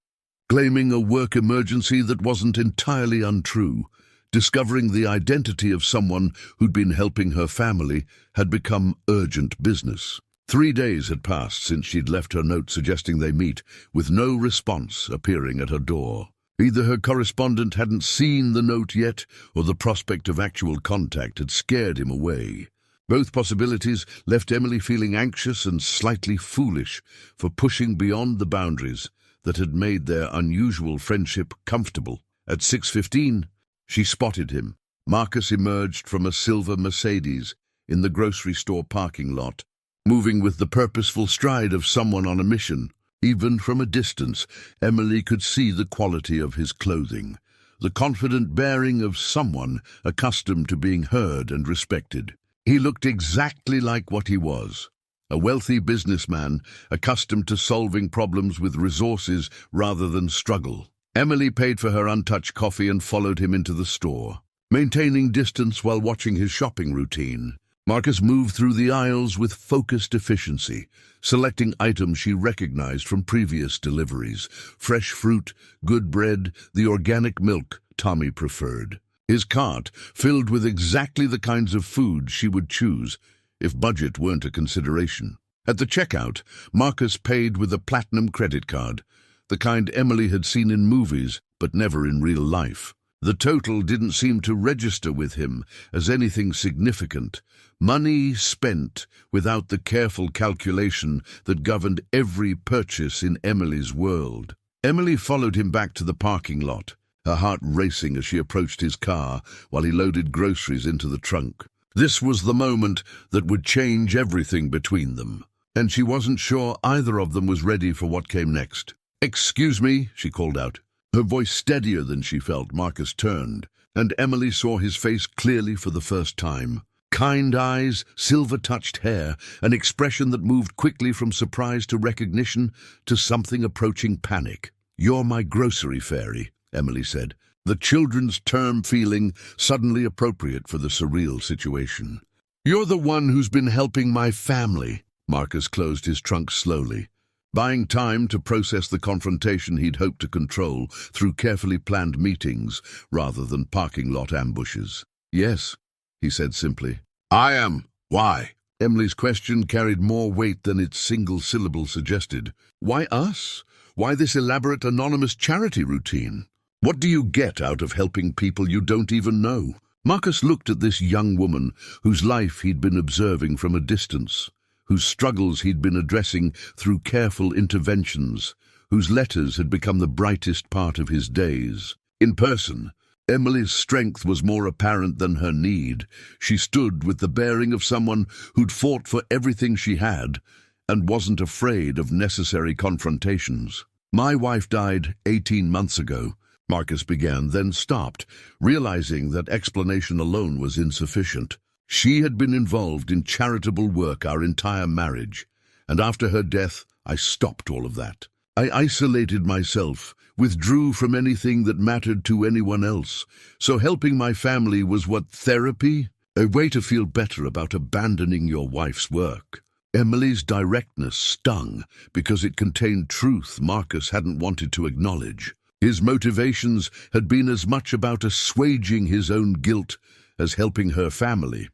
claiming a work emergency that wasn't entirely untrue. Discovering the identity of someone who'd been helping her family had become urgent business. 3 days had passed since she'd left her note suggesting they meet, with no response appearing at her door. Either her correspondent hadn't seen the note yet, or the prospect of actual contact had scared him away. Both possibilities left Emily feeling anxious and slightly foolish for pushing beyond the boundaries that had made their unusual friendship comfortable. At 6:15, she spotted him. Marcus emerged from a silver Mercedes in the grocery store parking lot, moving with the purposeful stride of someone on a mission. Even from a distance, Emily could see the quality of his clothing, the confident bearing of someone accustomed to being heard and respected. He looked exactly like what he was, a wealthy businessman accustomed to solving problems with resources rather than struggle. Emily paid for her untouched coffee and followed him into the store, maintaining distance while watching his shopping routine. Marcus moved through the aisles with focused efficiency, selecting items she recognized from previous deliveries: fresh fruit, good bread, the organic milk Tommy preferred. His cart filled with exactly the kinds of food she would choose if budget weren't a consideration. At the checkout, Marcus paid with a platinum credit card, the kind Emily had seen in movies but never in real life. The total didn't seem to register with him as anything significant. Money spent without the careful calculation that governed every purchase in Emily's world. Emily followed him back to the parking lot, her heart racing as she approached his car while he loaded groceries into the trunk. This was the moment that would change everything between them, and she wasn't sure either of them was ready for what came next. "Excuse me," she called out. Her voice steadier than she felt. Marcus turned, and Emily saw his face clearly for the first time. Kind eyes, silver-touched hair, an expression that moved quickly from surprise to recognition to something approaching panic. "You're my grocery fairy," Emily said, the children's term feeling suddenly appropriate for the surreal situation. "You're the one who's been helping my family." Marcus closed his trunk slowly, buying time to process the confrontation he'd hoped to control through carefully planned meetings rather than parking lot ambushes. "Yes," he said simply. "I am. Why?" Emily's question carried more weight than its single syllable suggested. "Why us? Why this elaborate anonymous charity routine? What do you get out of helping people you don't even know?" Marcus looked at this young woman whose life he'd been observing from a distance, whose struggles he'd been addressing through careful interventions, whose letters had become the brightest part of his days. In person, Emily's strength was more apparent than her need. She stood with the bearing of someone who'd fought for everything she had and wasn't afraid of necessary confrontations. "My wife died 18 months ago," Marcus began, then stopped, realizing that explanation alone was insufficient. She had been involved in charitable work our entire marriage, and after her death, I stopped all of that. I isolated myself, withdrew from anything that mattered to anyone else. So helping my family was what, therapy? A way to feel better about abandoning your wife's work. Emily's directness stung because it contained truth Marcus hadn't wanted to acknowledge. His motivations had been as much about assuaging his own guilt as helping her family.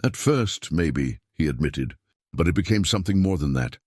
"At first, maybe," he admitted, "but it became something more than that.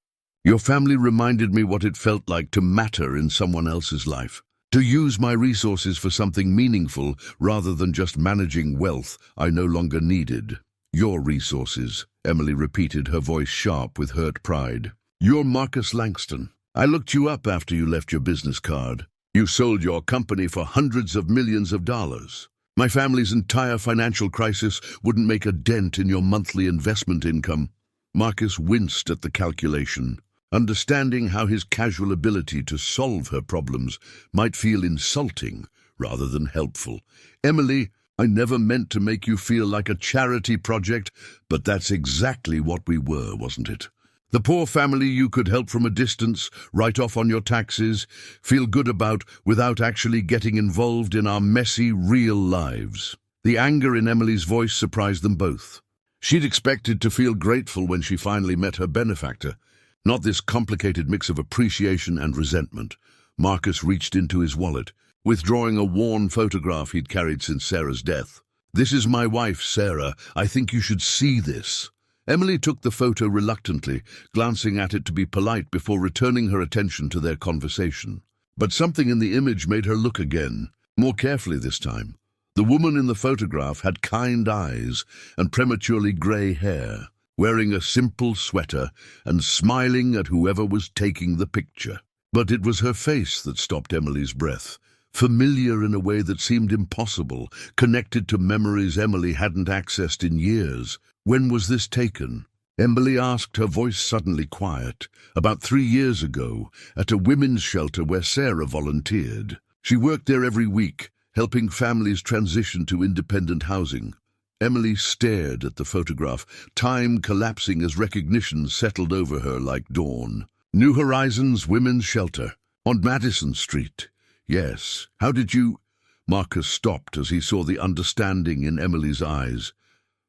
Your family reminded me what it felt like to matter in someone else's life, to use my resources for something meaningful rather than just managing wealth I no longer needed." "Your resources," Emily repeated, her voice sharp with hurt pride. "You're Marcus Langston. I looked you up after you left your business card. You sold your company for hundreds of millions of dollars. My family's entire financial crisis wouldn't make a dent in your monthly investment income." Marcus winced at the calculation, understanding how his casual ability to solve her problems might feel insulting rather than helpful. "Emily, I never meant to make you feel like a charity project, but that's exactly what we were, wasn't it? The poor family you could help from a distance, write off on your taxes, feel good about without actually getting involved in our messy, real lives." The anger in Emily's voice surprised them both. She'd expected to feel grateful when she finally met her benefactor, Not this complicated mix of appreciation and resentment. Marcus reached into his wallet, withdrawing a worn photograph he'd carried since Sarah's death. "This is my wife, Sarah. I think you should see this." Emily took the photo reluctantly, glancing at it to be polite before returning her attention to their conversation. But something in the image made her look again, more carefully this time. The woman in the photograph had kind eyes and prematurely grey hair, wearing a simple sweater and smiling at whoever was taking the picture. But it was her face that stopped Emily's breath, familiar in a way that seemed impossible, connected to memories Emily hadn't accessed in years. "When was this taken?" Emily asked, her voice suddenly quiet. "About 3 years ago, at a women's shelter where Sarah volunteered. She worked there every week, helping families transition to independent housing." Emily stared at the photograph, time collapsing as recognition settled over her like dawn. New Horizons Women's Shelter, on Madison Street. "Yes. How did you—" Marcus stopped as he saw the understanding in Emily's eyes.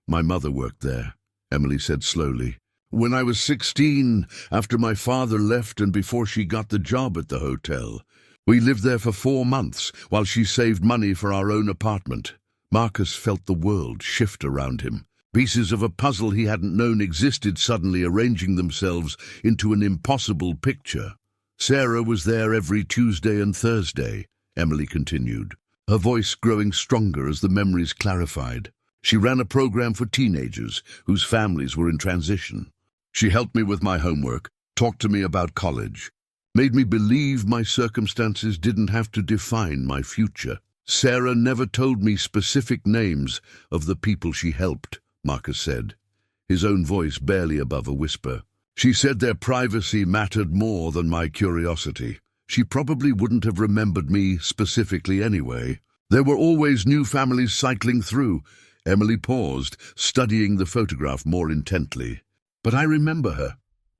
"My mother worked there," Emily said slowly. "When I was 16, after my father left and before she got the job at the hotel. We lived there for 4 months while she saved money for our own apartment." Marcus felt the world shift around him. Pieces of a puzzle he hadn't known existed suddenly arranging themselves into an impossible picture. "Sarah was there every Tuesday and Thursday," Emily continued, her voice growing stronger as the memories clarified. "She ran a program for teenagers whose families were in transition. She helped me with my homework, talked to me about college, made me believe my circumstances didn't have to define my future. Sarah never told me specific names of the people she helped," Marcus said, his own voice barely above a whisper. "She said their privacy mattered more than my curiosity. She probably wouldn't have remembered me specifically anyway. There were always new families cycling through." Emily paused, studying the photograph more intently. "But I remember her.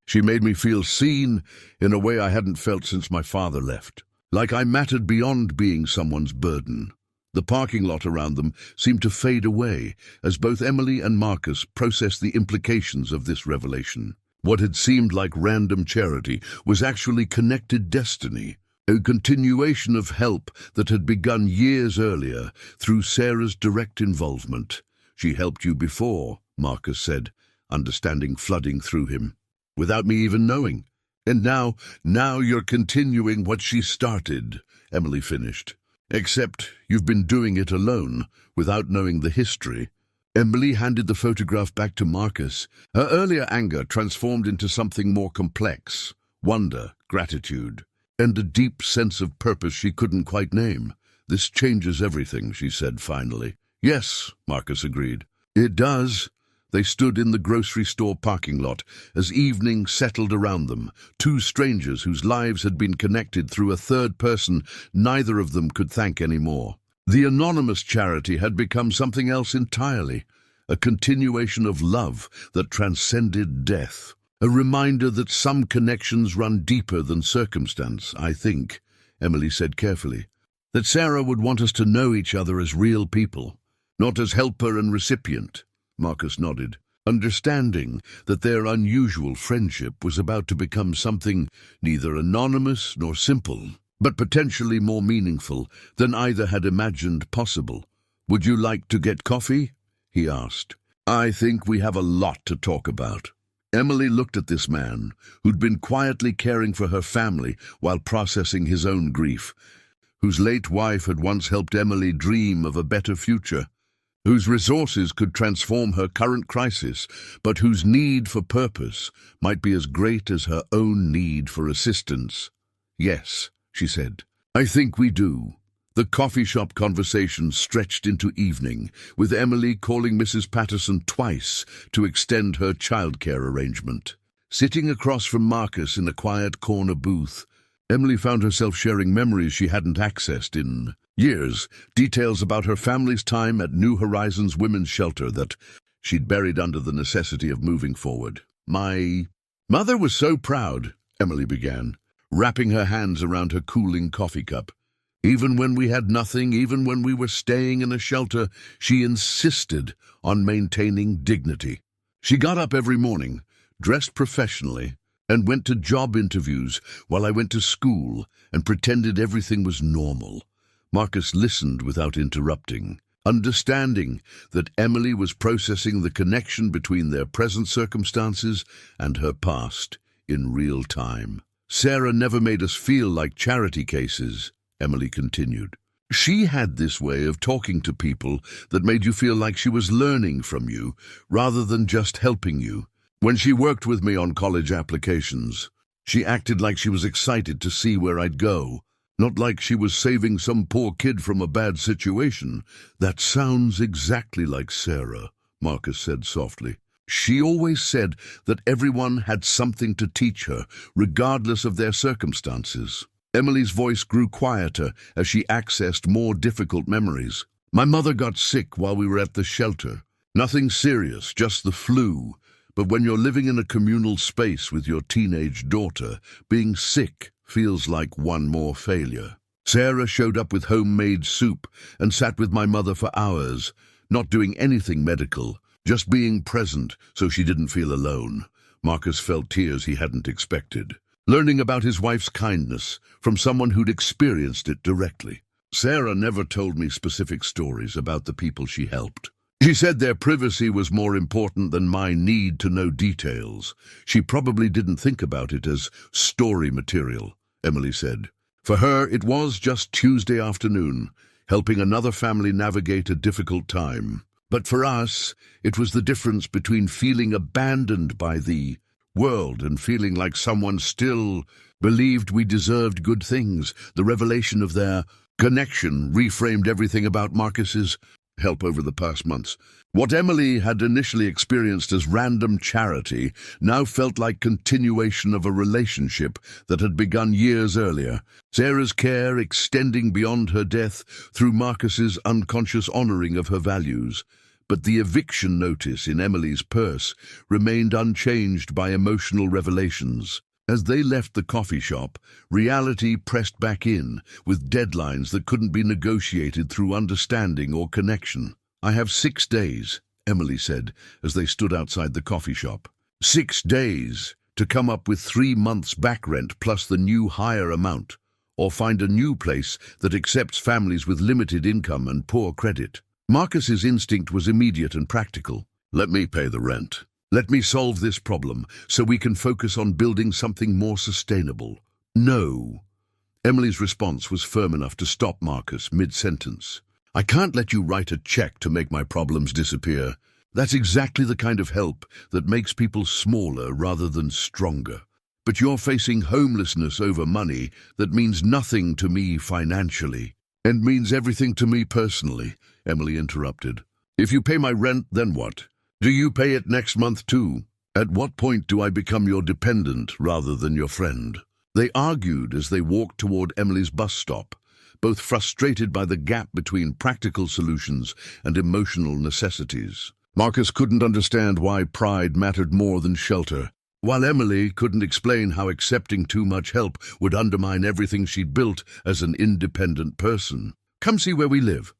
She made me feel seen in a way I hadn't felt since my father left. Like I mattered beyond being someone's burden." The parking lot around them seemed to fade away as both Emily and Marcus processed the implications of this revelation. What had seemed like random charity was actually connected destiny, a continuation of help that had begun years earlier through Sarah's direct involvement. "She helped you before," Marcus said, understanding flooding through him, "without me even knowing. And now you're continuing what she started," Emily finished. "Except you've been doing it alone, without knowing the history." Emily handed the photograph back to Marcus. Her earlier anger transformed into something more complex: wonder, gratitude, and a deep sense of purpose she couldn't quite name. "This changes everything," she said finally. "Yes," Marcus agreed. "It does." They stood in the grocery store parking lot as evening settled around them, 2 strangers whose lives had been connected through a third person neither of them could thank anymore. The anonymous charity had become something else entirely, a continuation of love that transcended death. "A reminder that some connections run deeper than circumstance, I think," Emily said carefully. "That Sarah would want us to know each other as real people, not as helper and recipient." Marcus nodded, understanding that their unusual friendship was about to become something neither anonymous nor simple, but potentially more meaningful than either had imagined possible. "Would you like to get coffee?" he asked. "I think we have a lot to talk about." Emily looked at this man, who'd been quietly caring for her family while processing his own grief, whose late wife had once helped Emily dream of a better future, whose resources could transform her current crisis, but whose need for purpose might be as great as her own need for assistance. "Yes," she said, "I think we do." The coffee shop conversation stretched into evening, with Emily calling Mrs. Patterson twice to extend her childcare arrangement. Sitting across from Marcus in a quiet corner booth, Emily found herself sharing memories she hadn't accessed in years, details about her family's time at New Horizons Women's Shelter that she'd buried under the necessity of moving forward. "My mother was so proud," Emily began, wrapping her hands around her cooling coffee cup. "Even when we had nothing, even when we were staying in a shelter, she insisted on maintaining dignity. She got up every morning, dressed professionally, and went to job interviews while I went to school and pretended everything was normal. Marcus listened without interrupting, understanding that Emily was processing the connection between their present circumstances and her past in real time. Sarah never made us feel like charity cases, Emily continued. She had this way of talking to people that made you feel like she was learning from you rather than just helping you. When she worked with me on college applications, she acted like she was excited to see where I'd go, not like she was saving some poor kid from a bad situation. That sounds exactly like Sarah, Marcus said softly. She always said that everyone had something to teach her, regardless of their circumstances. Emily's voice grew quieter as she accessed more difficult memories. My mother got sick while we were at the shelter. Nothing serious, just the flu. But when you're living in a communal space with your teenage daughter, being sick feels like one more failure. Sarah showed up with homemade soup and sat with my mother for hours, not doing anything medical, just being present so she didn't feel alone. Marcus felt tears he hadn't expected, learning about his wife's kindness from someone who'd experienced it directly. Sarah never told me specific stories about the people she helped. She said their privacy was more important than my need to know details. She probably didn't think about it as story material, Emily said. For her, it was just Tuesday afternoon, helping another family navigate a difficult time. But for us, it was the difference between feeling abandoned by the world and feeling like someone still believed we deserved good things. The revelation of their connection reframed everything about Marcus's help over the past months. What Emily had initially experienced as random charity now felt like continuation of a relationship that had begun years earlier. Sarah's care extending beyond her death through Marcus's unconscious honoring of her values. But the eviction notice in Emily's purse remained unchanged by emotional revelations. As they left the coffee shop, reality pressed back in, with deadlines that couldn't be negotiated through understanding or connection. I have 6 days, Emily said, as they stood outside the coffee shop. 6 days to come up with 3 months' back rent plus the new higher amount, or find a new place that accepts families with limited income and poor credit. Marcus's instinct was immediate and practical. Let me pay the rent. Let me solve this problem so we can focus on building something more sustainable. No. Emily's response was firm enough to stop Marcus mid-sentence. I can't let you write a check to make my problems disappear. That's exactly the kind of help that makes people smaller rather than stronger. But you're facing homelessness over money that means nothing to me financially, and means everything to me personally, Emily interrupted. If you pay my rent, then what? Do you pay it next month too? At what point do I become your dependent rather than your friend? They argued as they walked toward Emily's bus stop, both frustrated by the gap between practical solutions and emotional necessities. Marcus couldn't understand why pride mattered more than shelter, while Emily couldn't explain how accepting too much help would undermine everything she'd built as an independent person. Come see where we live,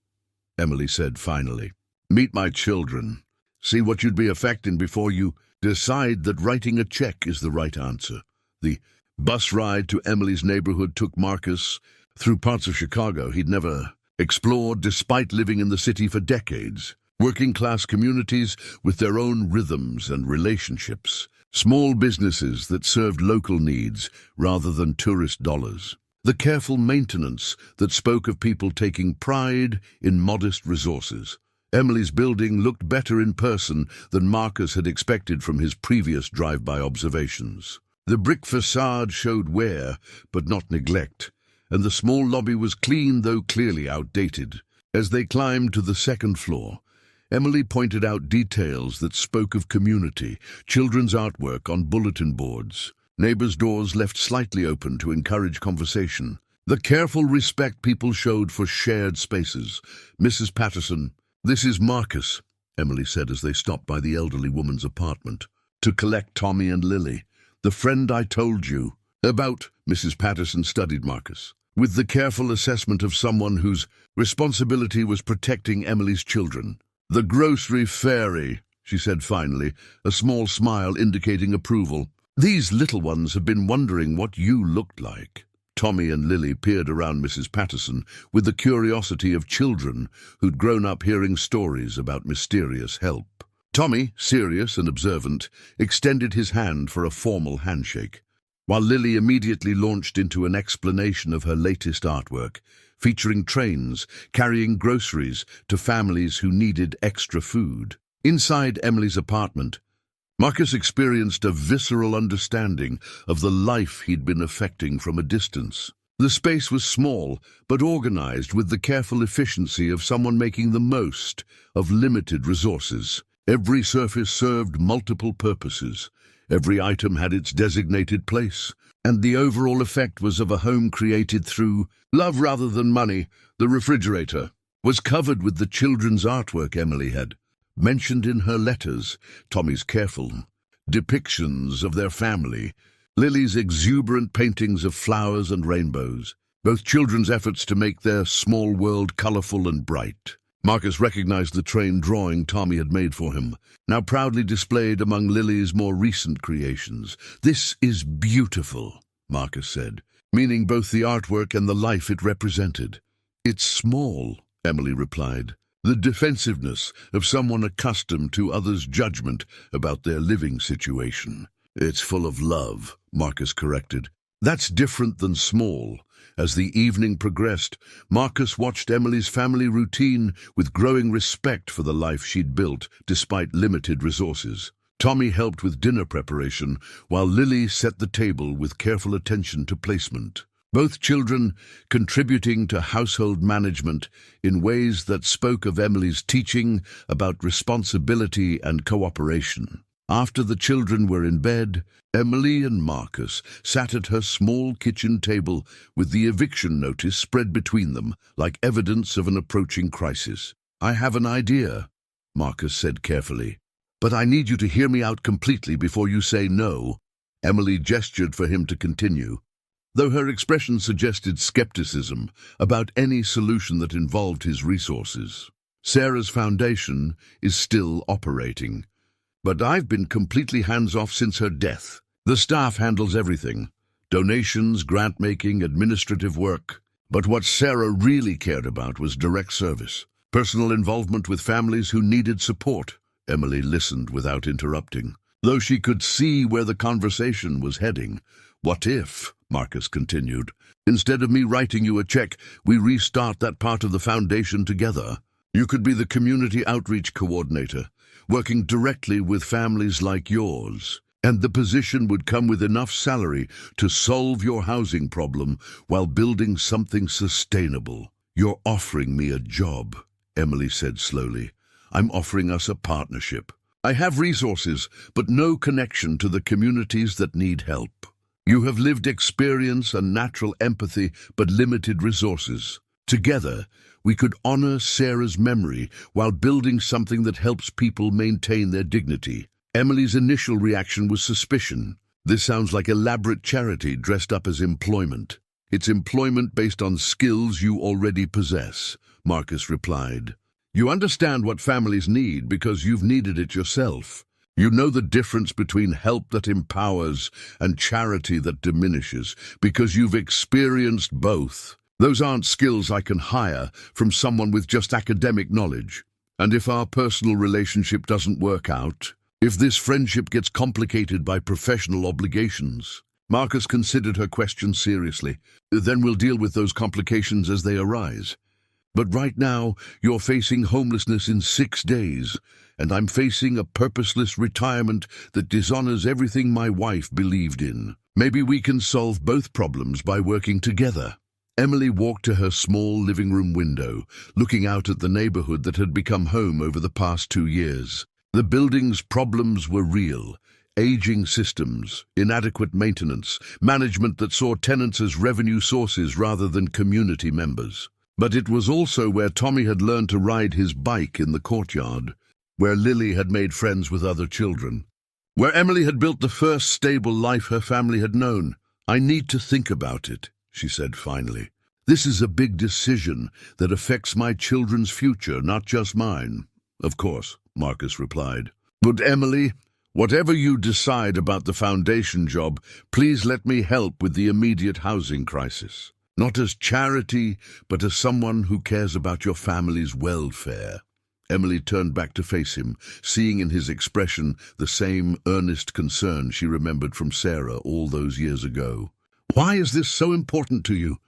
Emily said finally. Meet my children. See what you'd be affecting before you decide that writing a check is the right answer. The bus ride to Emily's neighborhood took Marcus through parts of Chicago he'd never explored despite living in the city for decades. Working-class communities with their own rhythms and relationships. Small businesses that served local needs rather than tourist dollars. The careful maintenance that spoke of people taking pride in modest resources. Emily's building looked better in person than Marcus had expected from his previous drive-by observations. The brick facade showed wear, but not neglect, and the small lobby was clean though clearly outdated. As they climbed to the second floor, Emily pointed out details that spoke of community, children's artwork on bulletin boards, neighbors' doors left slightly open to encourage conversation. The careful respect people showed for shared spaces. Mrs. Patterson, this is Marcus, Emily said as they stopped by the elderly woman's apartment, to collect Tommy and Lily, the friend I told you about. Mrs. Patterson studied Marcus, with the careful assessment of someone whose responsibility was protecting Emily's children. The grocery fairy, she said finally, a small smile indicating approval. These little ones have been wondering what you looked like. Tommy and Lily peered around Mrs. Patterson with the curiosity of children who'd grown up hearing stories about mysterious help. Tommy, serious and observant, extended his hand for a formal handshake, while Lily immediately launched into an explanation of her latest artwork, featuring trains carrying groceries to families who needed extra food. Inside Emily's apartment, Marcus experienced a visceral understanding of the life he'd been affecting from a distance. The space was small, but organized with the careful efficiency of someone making the most of limited resources. Every surface served multiple purposes. Every item had its designated place, and the overall effect was of a home created through love rather than money. The refrigerator was covered with the children's artwork Emily had mentioned in her letters, Tommy's careful depictions of their family, Lily's exuberant paintings of flowers and rainbows, both children's efforts to make their small world colorful and bright. Marcus recognized the train drawing Tommy had made for him, now proudly displayed among Lily's more recent creations. "This is beautiful," Marcus said, meaning both the artwork and the life it represented. "It's small," Emily replied, the defensiveness of someone accustomed to others' judgment about their living situation. "It's full of love," Marcus corrected. "That's different than small." As the evening progressed, Marcus watched Emily's family routine with growing respect for the life she'd built despite limited resources. Tommy helped with dinner preparation, while Lily set the table with careful attention to placement. Both children contributing to household management in ways that spoke of Emily's teaching about responsibility and cooperation. After the children were in bed, Emily and Marcus sat at her small kitchen table with the eviction notice spread between them like evidence of an approaching crisis. "I have an idea," Marcus said carefully, "but I need you to hear me out completely before you say no." Emily gestured for him to continue, though her expression suggested skepticism about any solution that involved his resources. "Sarah's foundation is still operating, but I've been completely hands-off since her death. The staff handles everything: donations, grant-making, administrative work. But what Sarah really cared about was direct service, personal involvement with families who needed support." Emily listened without interrupting, though she could see where the conversation was heading. "What if," Marcus continued, "instead of me writing you a check, we restart that part of the foundation together? You could be the community outreach coordinator, working directly with families like yours, and the position would come with enough salary to solve your housing problem while building something sustainable." "You're offering me a job," Emily said slowly. "I'm offering us a partnership. I have resources, but no connection to the communities that need help. You have lived experience and natural empathy, but limited resources. Together, we could honor Sarah's memory while building something that helps people maintain their dignity." Emily's initial reaction was suspicion. "This sounds like elaborate charity dressed up as employment." "It's employment based on skills you already possess," Marcus replied. "You understand what families need because you've needed it yourself. You know the difference between help that empowers and charity that diminishes because you've experienced both. Those aren't skills I can hire from someone with just academic knowledge. And if our personal relationship doesn't work out, if this friendship gets complicated by professional obligations," Marcus considered her question seriously, "then we'll deal with those complications as they arise. But right now, you're facing homelessness in 6 days, and I'm facing a purposeless retirement that dishonors everything my wife believed in. Maybe we can solve both problems by working together." Emily walked to her small living room window, looking out at the neighborhood that had become home over the past 2 years. The building's problems were real: aging systems, inadequate maintenance, management that saw tenants as revenue sources rather than community members. But it was also where Tommy had learned to ride his bike in the courtyard, where Lily had made friends with other children, where Emily had built the first stable life her family had known. "I need to think about it," she said finally. "This is a big decision that affects my children's future, not just mine." "Of course," Marcus replied. "But Emily, Whatever you decide about the foundation job, please let me help with the immediate housing crisis. Not as charity, but as someone who cares about your family's welfare." Emily turned back to face him, seeing in his expression the same earnest concern she remembered from Sarah all those years ago. "Why is this so important to you?"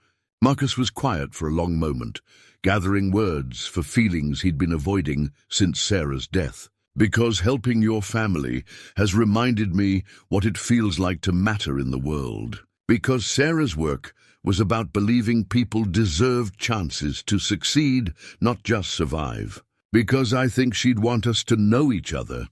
Marcus was quiet for a long moment, gathering words for feelings he'd been avoiding since Sarah's death. "Because helping your family has reminded me what it feels like to matter in the world. Because Sarah's work was about believing people deserved chances to succeed, not just survive. Because I think she'd want us to know each other,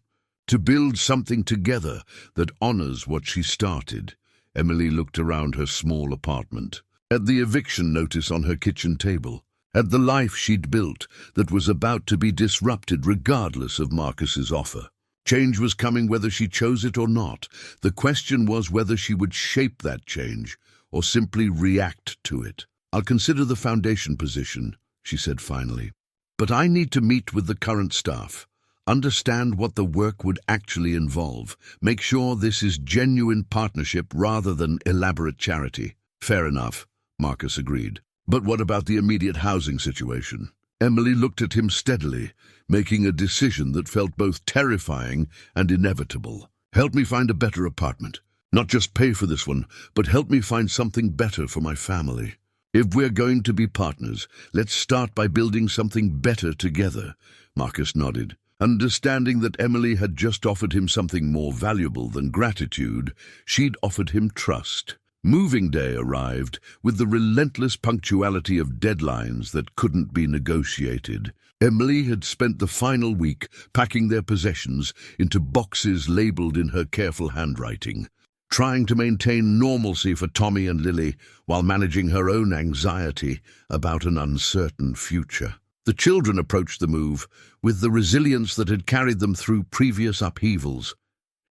to build something together that honors what she started." Emily looked around her small apartment, at the eviction notice on her kitchen table, at the life she'd built that was about to be disrupted regardless of Marcus's offer. Change was coming whether she chose it or not. The question was whether she would shape that change or simply react to it. "I'll consider the foundation position," she said finally. "But I need to meet with the current staff, understand what the work would actually involve, make sure this is genuine partnership rather than elaborate charity." "Fair enough," Marcus agreed. "But what about the immediate housing situation?" Emily looked at him steadily, making a decision that felt both terrifying and inevitable. "Help me find a better apartment. Not just pay for this one, but help me find something better for my family. If we're going to be partners, let's start by building something better together." Marcus nodded, understanding that Emily had just offered him something more valuable than gratitude. She'd offered him trust. Moving day arrived with the relentless punctuality of deadlines that couldn't be negotiated. Emily had spent the final week packing their possessions into boxes labeled in her careful handwriting, trying to maintain normalcy for Tommy and Lily while managing her own anxiety about an uncertain future. The children approached the move with the resilience that had carried them through previous upheavals,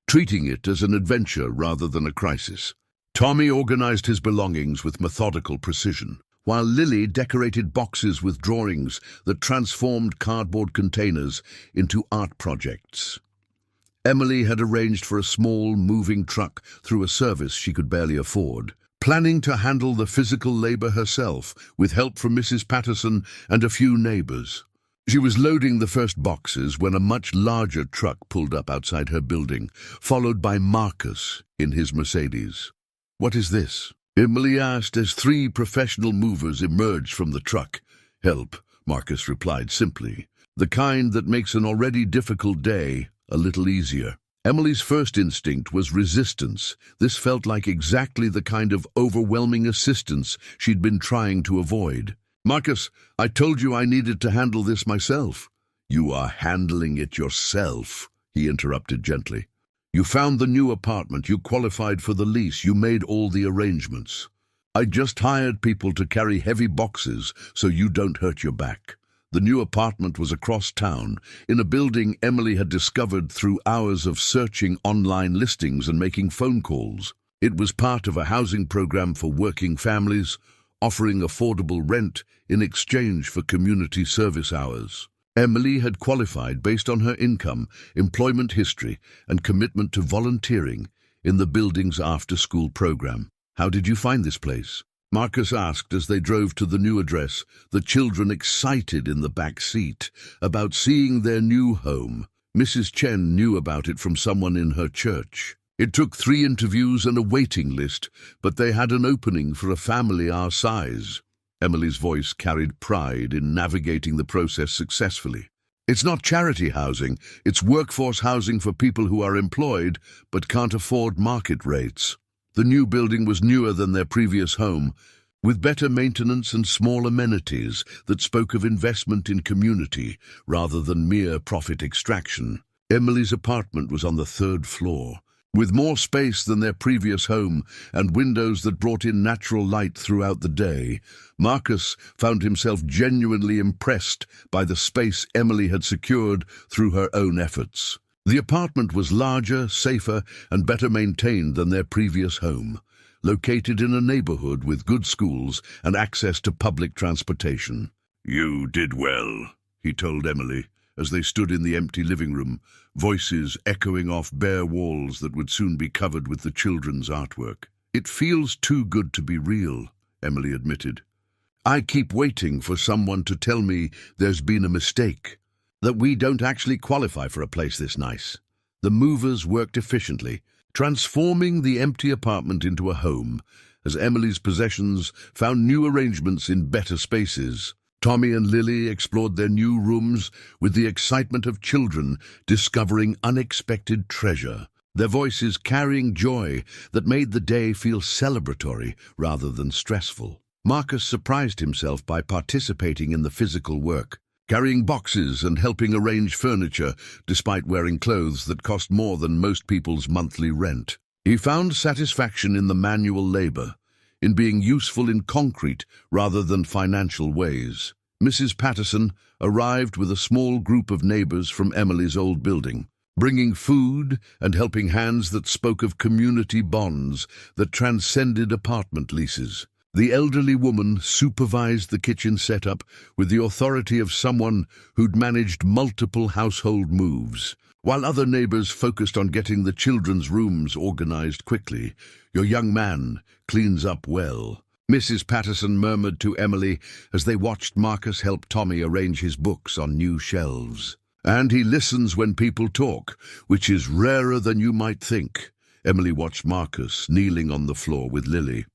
treating it as an adventure rather than a crisis. Tommy organized his belongings with methodical precision, while Lily decorated boxes with drawings that transformed cardboard containers into art projects. Emily had arranged for a small, moving truck through a service she could barely afford, planning to handle the physical labor herself, with help from Mrs. Patterson and a few neighbors. She was loading the first boxes when a much larger truck pulled up outside her building, followed by Marcus in his Mercedes. "What is this?" Emily asked as three professional movers emerged from the truck. "Help," Marcus replied simply. "The kind that makes an already difficult day a little easier." Emily's first instinct was resistance. This felt like exactly the kind of overwhelming assistance she'd been trying to avoid. "Marcus, I told you I needed to handle this myself." "You are handling it yourself," he interrupted gently. "You found the new apartment, you qualified for the lease, you made all the arrangements. I just hired people to carry heavy boxes so you don't hurt your back." The new apartment was across town, in a building Emily had discovered through hours of searching online listings and making phone calls. It was part of a housing program for working families, offering affordable rent in exchange for community service hours. Emily had qualified based on her income, employment history, and commitment to volunteering in the building's after-school program. "How did you find this place?" Marcus asked as they drove to the new address, the children excited in the back seat about seeing their new home. Mrs. Chen knew about it from someone in her church. It took 3 interviews and a waiting list, but they had an opening for a family our size. Emily's voice carried pride in navigating the process successfully. "It's not charity housing, it's workforce housing for people who are employed but can't afford market rates." The new building was newer than their previous home, with better maintenance and small amenities that spoke of investment in community rather than mere profit extraction. Emily's apartment was on the 3rd floor, with more space than their previous home and windows that brought in natural light throughout the day. Marcus found himself genuinely impressed by the space Emily had secured through her own efforts. The apartment was larger, safer, and better maintained than their previous home, located in a neighborhood with good schools and access to public transportation. "You did well," he told Emily, as they stood in the empty living room, voices echoing off bare walls that would soon be covered with the children's artwork. "It feels too good to be real," Emily admitted. "I keep waiting for someone to tell me there's been a mistake, that we don't actually qualify for a place this nice." The movers worked efficiently, transforming the empty apartment into a home, as Emily's possessions found new arrangements in better spaces. Tommy and Lily explored their new rooms with the excitement of children discovering unexpected treasure, their voices carrying joy that made the day feel celebratory rather than stressful. Marcus surprised himself by participating in the physical work, carrying boxes and helping arrange furniture despite wearing clothes that cost more than most people's monthly rent. He found satisfaction in the manual labor, in being useful in concrete rather than financial ways. Mrs. Patterson arrived with a small group of neighbors from Emily's old building, bringing food and helping hands that spoke of community bonds that transcended apartment leases. The elderly woman supervised the kitchen setup with the authority of someone who'd managed multiple household moves, while other neighbors focused on getting the children's rooms organized quickly. "Your young man cleans up well," Mrs. Patterson murmured to Emily as they watched Marcus help Tommy arrange his books on new shelves. "And he listens when people talk, which is rarer than you might think." Emily watched Marcus kneeling on the floor with Lily,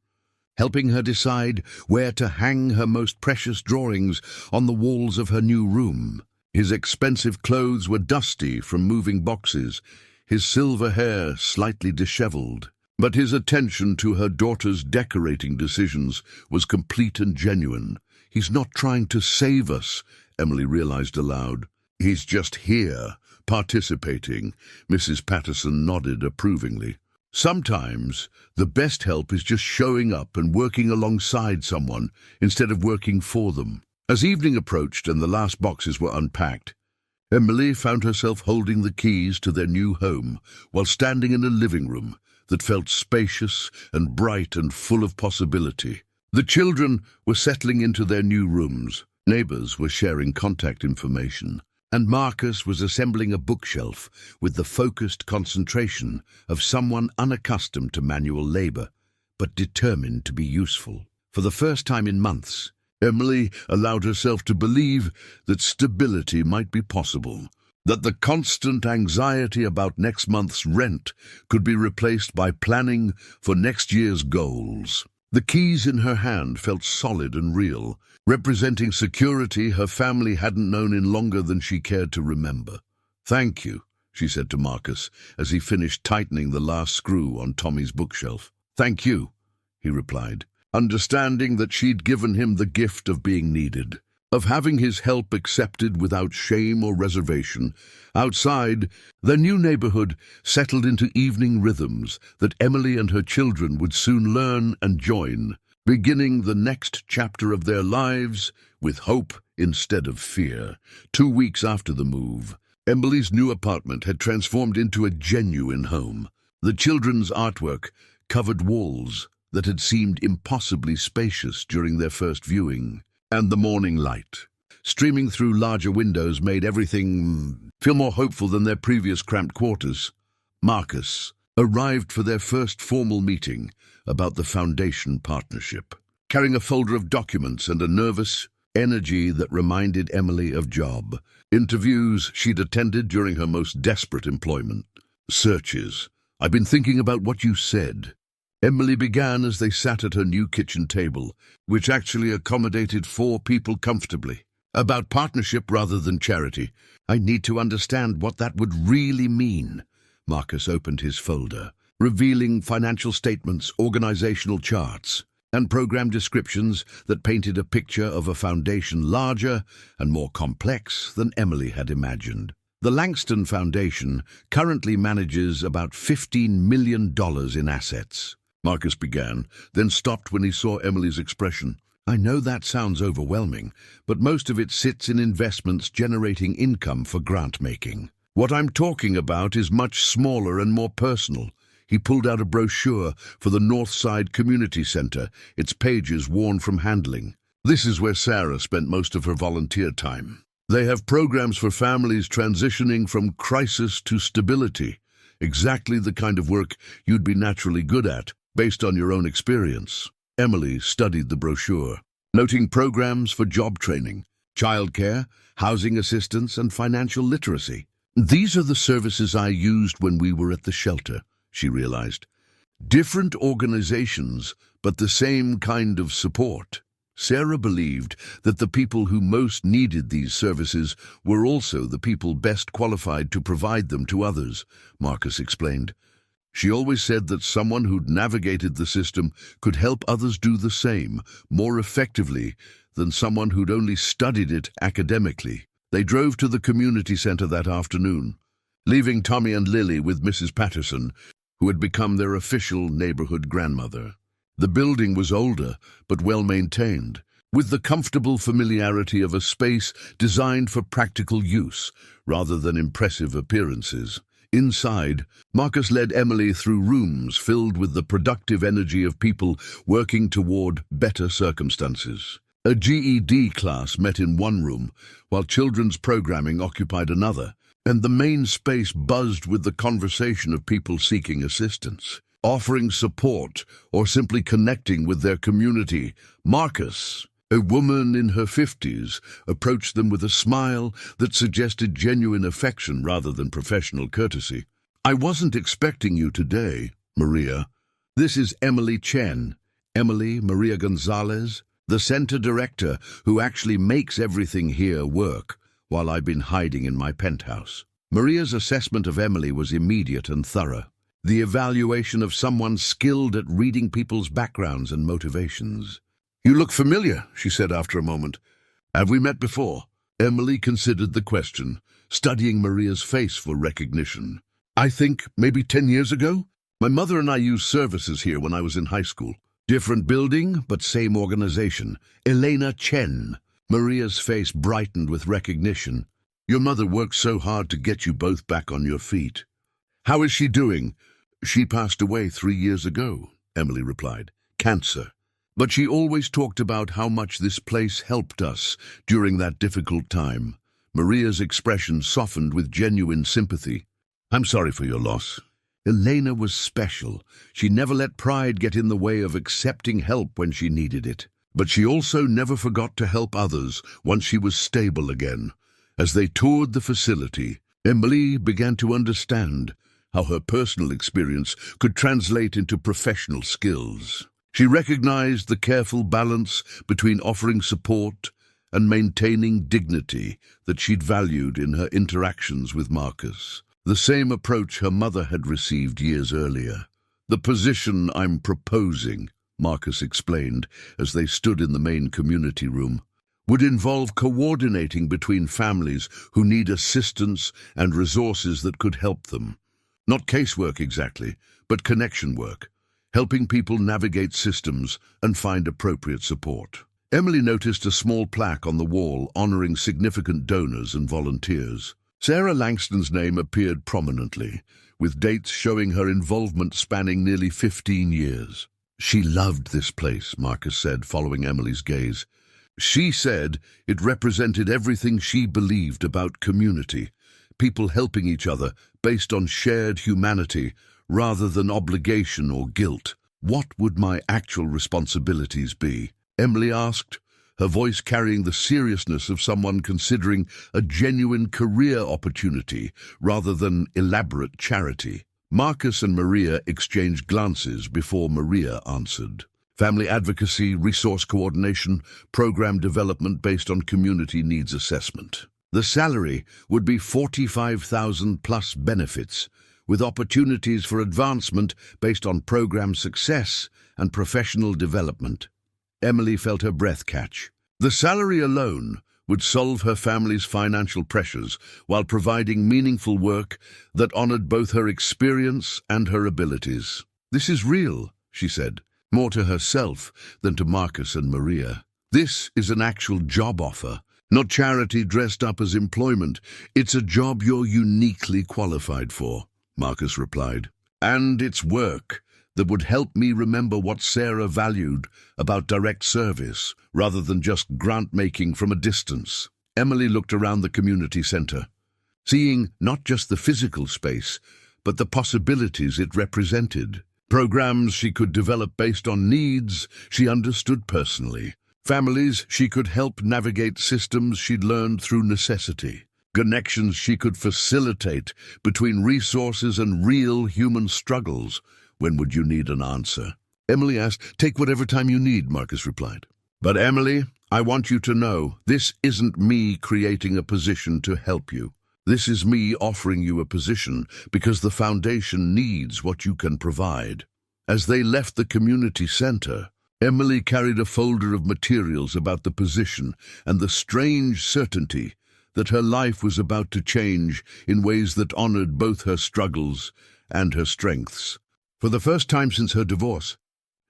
helping her decide where to hang her most precious drawings on the walls of her new room. His expensive clothes were dusty from moving boxes, his silver hair slightly disheveled. But his attention to her daughter's decorating decisions was complete and genuine. "He's not trying to save us," Emily realized aloud. "He's just here, participating." Mrs. Patterson nodded approvingly. "Sometimes the best help is just showing up and working alongside someone instead of working for them." As evening approached and the last boxes were unpacked, Emily found herself holding the keys to their new home while standing in a living room that felt spacious and bright and full of possibility. The children were settling into their new rooms, neighbors were sharing contact information, and Marcus was assembling a bookshelf with the focused concentration of someone unaccustomed to manual labor, but determined to be useful. For the first time in months, Emily allowed herself to believe that stability might be possible, that the constant anxiety about next month's rent could be replaced by planning for next year's goals. The keys in her hand felt solid and real, representing security her family hadn't known in longer than she cared to remember. "Thank you," she said to Marcus as he finished tightening the last screw on Tommy's bookshelf. "Thank you," he replied, understanding that she'd given him the gift of being needed, of having his help accepted without shame or reservation. Outside, their new neighborhood settled into evening rhythms that Emily and her children would soon learn and join, beginning the next chapter of their lives with hope instead of fear. 2 weeks after the move, Emily's new apartment had transformed into a genuine home. The children's artwork covered walls that had seemed impossibly spacious during their first viewing, and the morning light, streaming through larger windows, made everything feel more hopeful than their previous cramped quarters. Marcus arrived for their first formal meeting about the foundation partnership, carrying a folder of documents and a nervous energy that reminded Emily of job interviews she'd attended during her most desperate employment searches. "I've been thinking about what you said," Emily began as they sat at her new kitchen table, which actually accommodated 4 people comfortably. "About partnership rather than charity. I need to understand what that would really mean." Marcus opened his folder, revealing financial statements, organizational charts, and program descriptions that painted a picture of a foundation larger and more complex than Emily had imagined. The Langston Foundation currently manages about $15 million in assets. Marcus began, then stopped when he saw Emily's expression. "I know that sounds overwhelming, but most of it sits in investments generating income for grant-making. What I'm talking about is much smaller and more personal." He pulled out a brochure for the Northside Community Center, its pages worn from handling. "This is where Sarah spent most of her volunteer time. They have programs for families transitioning from crisis to stability. Exactly the kind of work you'd be naturally good at, based on your own experience. Emily studied the brochure, noting programs for job training, childcare, housing assistance, and financial literacy. These are the services I used when we were at the shelter, she realized. Different organizations, but the same kind of support. Sarah believed that the people who most needed these services were also the people best qualified to provide them to others, Marcus explained. She always said that someone who'd navigated the system could help others do the same, more effectively than someone who'd only studied it academically. They drove to the community center that afternoon, leaving Tommy and Lily with Mrs. Patterson, who had become their official neighborhood grandmother. The building was older, but well-maintained, with the comfortable familiarity of a space designed for practical use, rather than impressive appearances. Inside, Marcus led Emily through rooms filled with the productive energy of people working toward better circumstances. A GED class met in one room, while children's programming occupied another, and the main space buzzed with the conversation of people seeking assistance, offering support, or simply connecting with their community. Marcus, a woman in her 50s, approached them with a smile that suggested genuine affection rather than professional courtesy. "I wasn't expecting you today, Maria. This is Emily Chen, Emily Maria Gonzalez, the center director who actually makes everything here work while I've been hiding in my penthouse." Maria's assessment of Emily was immediate and thorough. The evaluation of someone skilled at reading people's backgrounds and motivations. "You look familiar," she said after a moment. "Have we met before?" Emily considered the question, studying Maria's face for recognition. "I think maybe 10 years ago. My mother and I used services here when I was in high school. Different building, but same organization. Elena Chen." Maria's face brightened with recognition. "Your mother worked so hard to get you both back on your feet." "How is she doing?" "She passed away 3 years ago," Emily replied. "Cancer. But she always talked about how much this place helped us during that difficult time." Maria's expression softened with genuine sympathy. "I'm sorry for your loss." Elena was special. She never let pride get in the way of accepting help when she needed it. But she also never forgot to help others once she was stable again. As they toured the facility, Emily began to understand how her personal experience could translate into professional skills. She recognized the careful balance between offering support and maintaining dignity that she'd valued in her interactions with Marcus. The same approach her mother had received years earlier. "The position I'm proposing," Marcus explained as they stood in the main community room, "would involve coordinating between families who need assistance and resources that could help them. Not casework exactly, but connection work, helping people navigate systems and find appropriate support." Emily noticed a small plaque on the wall honoring significant donors and volunteers. Sarah Langston's name appeared prominently, with dates showing her involvement spanning nearly 15 years. "She loved this place," Marcus said, following Emily's gaze. "She said it represented everything she believed about community, people helping each other based on shared humanity rather than obligation or guilt." "What would my actual responsibilities be?" Emily asked, her voice carrying the seriousness of someone considering a genuine career opportunity rather than elaborate charity. Marcus and Maria exchanged glances before Maria answered. "Family advocacy, resource coordination, program development based on community needs assessment." The salary would be 45,000 plus benefits, with opportunities for advancement based on program success and professional development. Emily felt her breath catch. The salary alone would solve her family's financial pressures while providing meaningful work that honored both her experience and her abilities. "This is real," she said, more to herself than to Marcus and Maria. "This is an actual job offer, not charity dressed up as employment. It's a job you're uniquely qualified for," Marcus replied. "And it's work that would help me remember what Sarah valued about direct service, rather than just grant-making from a distance." Emily looked around the community center, seeing not just the physical space, but the possibilities it represented. Programs she could develop based on needs she understood personally. Families she could help navigate systems she'd learned through necessity. Connections she could facilitate between resources and real human struggles. When would you need an answer? Emily asked. Take whatever time you need, Marcus replied. But Emily, I want you to know, this isn't me creating a position to help you. This is me offering you a position because the foundation needs what you can provide. As they left the community center, Emily carried a folder of materials about the position and the strange certainty that her life was about to change in ways that honored both her struggles and her strengths. For the first time since her divorce,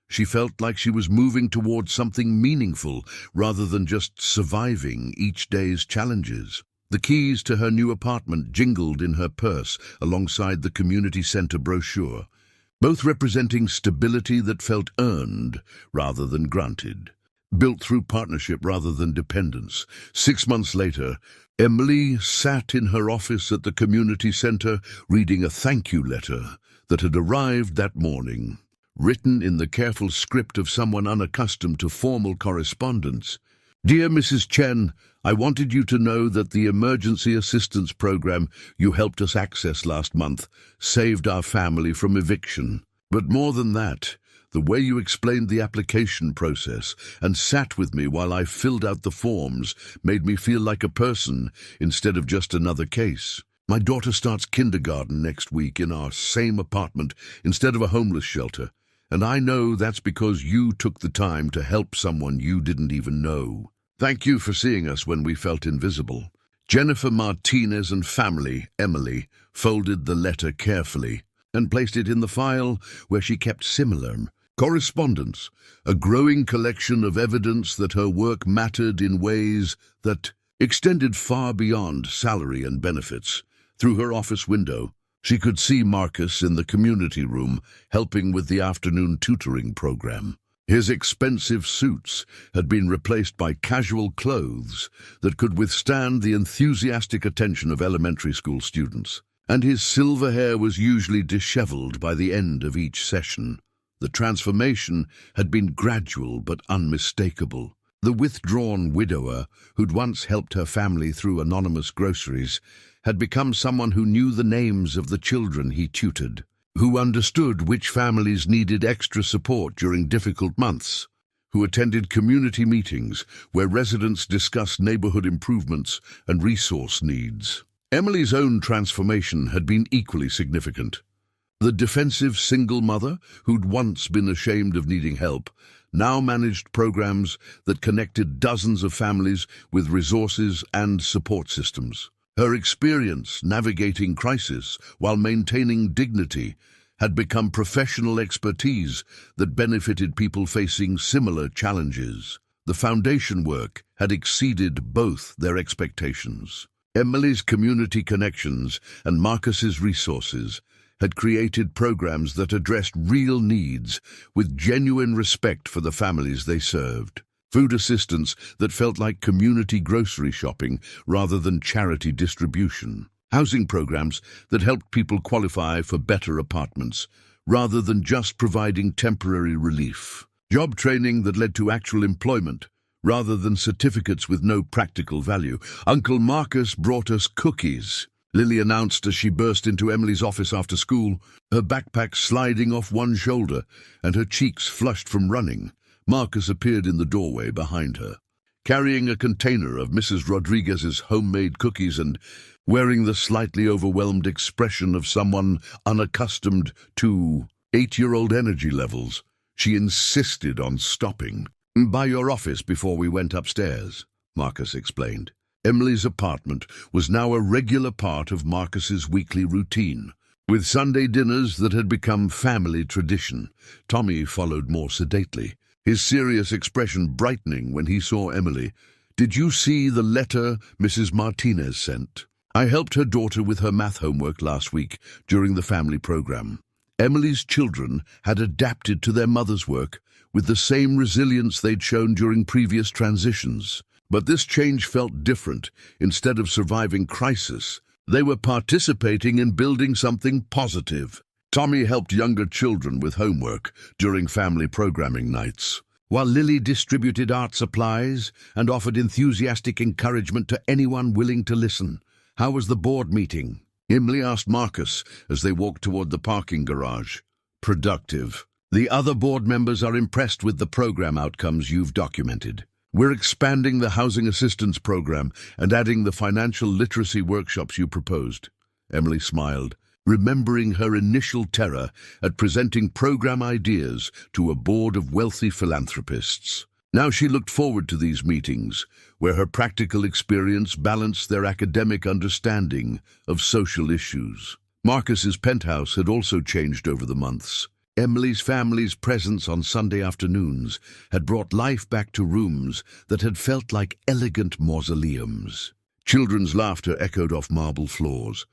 she felt like she was moving towards something meaningful rather than just surviving each day's challenges. The keys to her new apartment jingled in her purse alongside the community center brochure, both representing stability that felt earned rather than granted, built through partnership rather than dependence. 6 months later, Emily sat in her office at the community center reading a thank you letter that had arrived that morning, written in the careful script of someone unaccustomed to formal correspondence. Dear Mrs. Chen, I wanted you to know that the emergency assistance program you helped us access last month saved our family from eviction. But more than that, the way you explained the application process and sat with me while I filled out the forms made me feel like a person instead of just another case. My daughter starts kindergarten next week in our same apartment instead of a homeless shelter, and I know that's because you took the time to help someone you didn't even know. Thank you for seeing us when we felt invisible. Jennifer Martinez and family, Emily, folded the letter carefully and placed it in the file where she kept similar correspondence, a growing collection of evidence that her work mattered in ways that extended far beyond salary and benefits. Through her office window, she could see Marcus in the community room helping with the afternoon tutoring program. His expensive suits had been replaced by casual clothes that could withstand the enthusiastic attention of elementary school students, and his silver hair was usually disheveled by the end of each session. The transformation had been gradual but unmistakable. The withdrawn widower, who'd once helped her family through anonymous groceries, had become someone who knew the names of the children he tutored, who understood which families needed extra support during difficult months, who attended community meetings where residents discussed neighborhood improvements and resource needs. Emily's own transformation had been equally significant. The defensive single mother, who'd once been ashamed of needing help, now managed programs that connected dozens of families with resources and support systems. Her experience navigating crisis while maintaining dignity had become professional expertise that benefited people facing similar challenges. The foundation work had exceeded both their expectations. Emily's community connections and Marcus's resources had created programs that addressed real needs with genuine respect for the families they served. Food assistance that felt like community grocery shopping rather than charity distribution. Housing programs that helped people qualify for better apartments rather than just providing temporary relief. Job training that led to actual employment rather than certificates with no practical value. Uncle Marcus brought us cookies, Lily announced as she burst into Emily's office after school, her backpack sliding off one shoulder and her cheeks flushed from running. Marcus appeared in the doorway behind her, carrying a container of Mrs. Rodriguez's homemade cookies and wearing the slightly overwhelmed expression of someone unaccustomed to 8-year-old energy levels. She insisted on stopping. By your office before we went upstairs, Marcus explained. Emily's apartment was now a regular part of Marcus's weekly routine. With Sunday dinners that had become family tradition, Tommy followed more sedately, his serious expression brightening when he saw Emily. Did you see the letter Mrs. Martinez sent? I helped her daughter with her math homework last week during the family program. Emily's children had adapted to their mother's work with the same resilience they'd shown during previous transitions. But this change felt different. Instead of surviving crisis, they were participating in building something positive. Tommy helped younger children with homework during family programming nights, while Lily distributed art supplies and offered enthusiastic encouragement to anyone willing to listen. "How was the board meeting?" Emily asked Marcus as they walked toward the parking garage. "Productive. The other board members are impressed with the program outcomes you've documented. We're expanding the housing assistance program and adding the financial literacy workshops you proposed." Emily smiled, remembering her initial terror at presenting program ideas to a board of wealthy philanthropists. Now she looked forward to these meetings, where her practical experience balanced their academic understanding of social issues. Marcus's penthouse had also changed over the months. Emily's family's presence on Sunday afternoons had brought life back to rooms that had felt like elegant mausoleums. Children's laughter echoed off marble floors,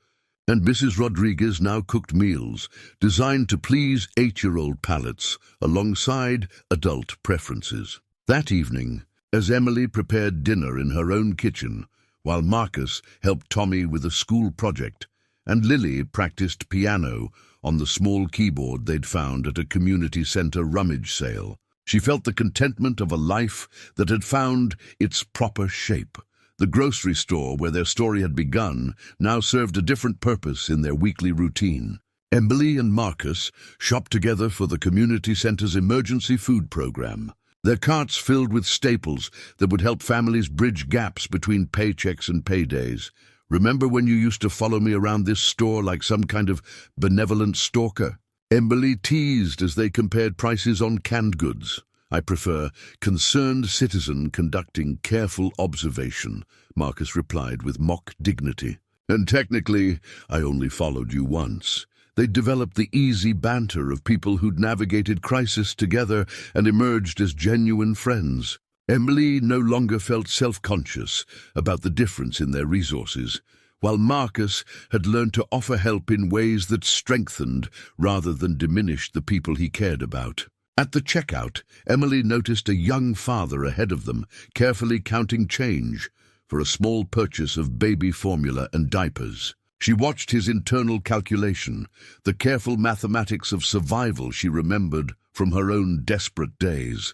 and Mrs. Rodriguez now cooked meals designed to please 8-year-old palates alongside adult preferences. That evening, as Emily prepared dinner in her own kitchen, while Marcus helped Tommy with a school project, and Lily practiced piano on the small keyboard they'd found at a community center rummage sale, she felt the contentment of a life that had found its proper shape. The grocery store where their story had begun now served a different purpose in their weekly routine. Emily and Marcus shopped together for the community center's emergency food program, their carts filled with staples that would help families bridge gaps between paychecks and paydays. "Remember when you used to follow me around this store like some kind of benevolent stalker?" Emily teased as they compared prices on canned goods. "I prefer concerned citizen conducting careful observation," Marcus replied with mock dignity. "And technically, I only followed you once." They developed the easy banter of people who'd navigated crisis together and emerged as genuine friends. Emily no longer felt self-conscious about the difference in their resources, while Marcus had learned to offer help in ways that strengthened rather than diminished the people he cared about. At the checkout, Emily noticed a young father ahead of them, carefully counting change for a small purchase of baby formula and diapers. She watched his internal calculation, the careful mathematics of survival she remembered from her own desperate days.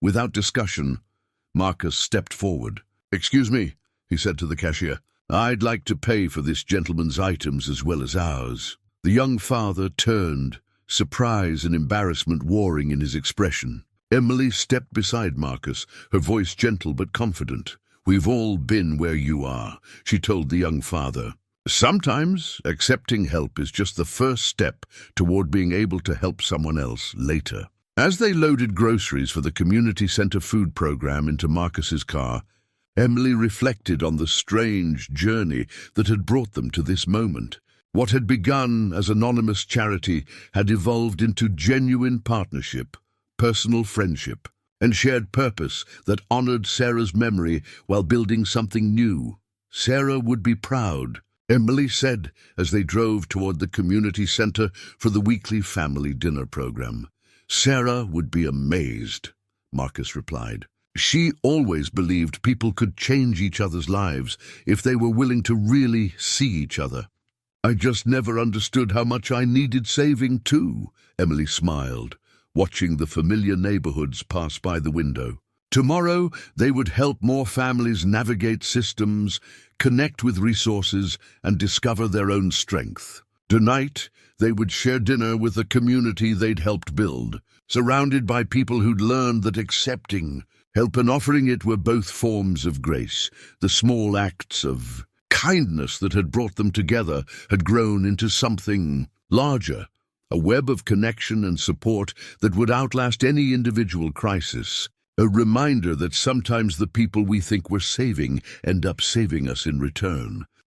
Without discussion, Marcus stepped forward. "Excuse me," he said to the cashier. "I'd like to pay for this gentleman's items as well as ours." The young father turned, surprise and embarrassment warring in his expression. Emily stepped beside Marcus, her voice gentle but confident. "We've all been where you are," she told the young father. "Sometimes accepting help is just the first step toward being able to help someone else later." As they loaded groceries for the community center food program into Marcus's car, Emily reflected on the strange journey that had brought them to this moment. What had begun as anonymous charity had evolved into genuine partnership, personal friendship, and shared purpose that honored Sarah's memory while building something new. Sarah would be proud, Emily said as they drove toward the community center for the weekly family dinner program. "Sarah would be amazed," Marcus replied. She always believed people could change each other's lives if they were willing to really see each other. "I just never understood how much I needed saving too," Emily smiled, watching the familiar neighborhoods pass by the window. Tomorrow, they would help more families navigate systems, connect with resources, and discover their own strength. Tonight, they would share dinner with the community they'd helped build, surrounded by people who'd learned that accepting help and offering it were both forms of grace. The small acts of kindness that had brought them together had grown into something larger, a web of connection and support that would outlast any individual crisis. A reminder that sometimes the people we think we're saving end up saving us in return.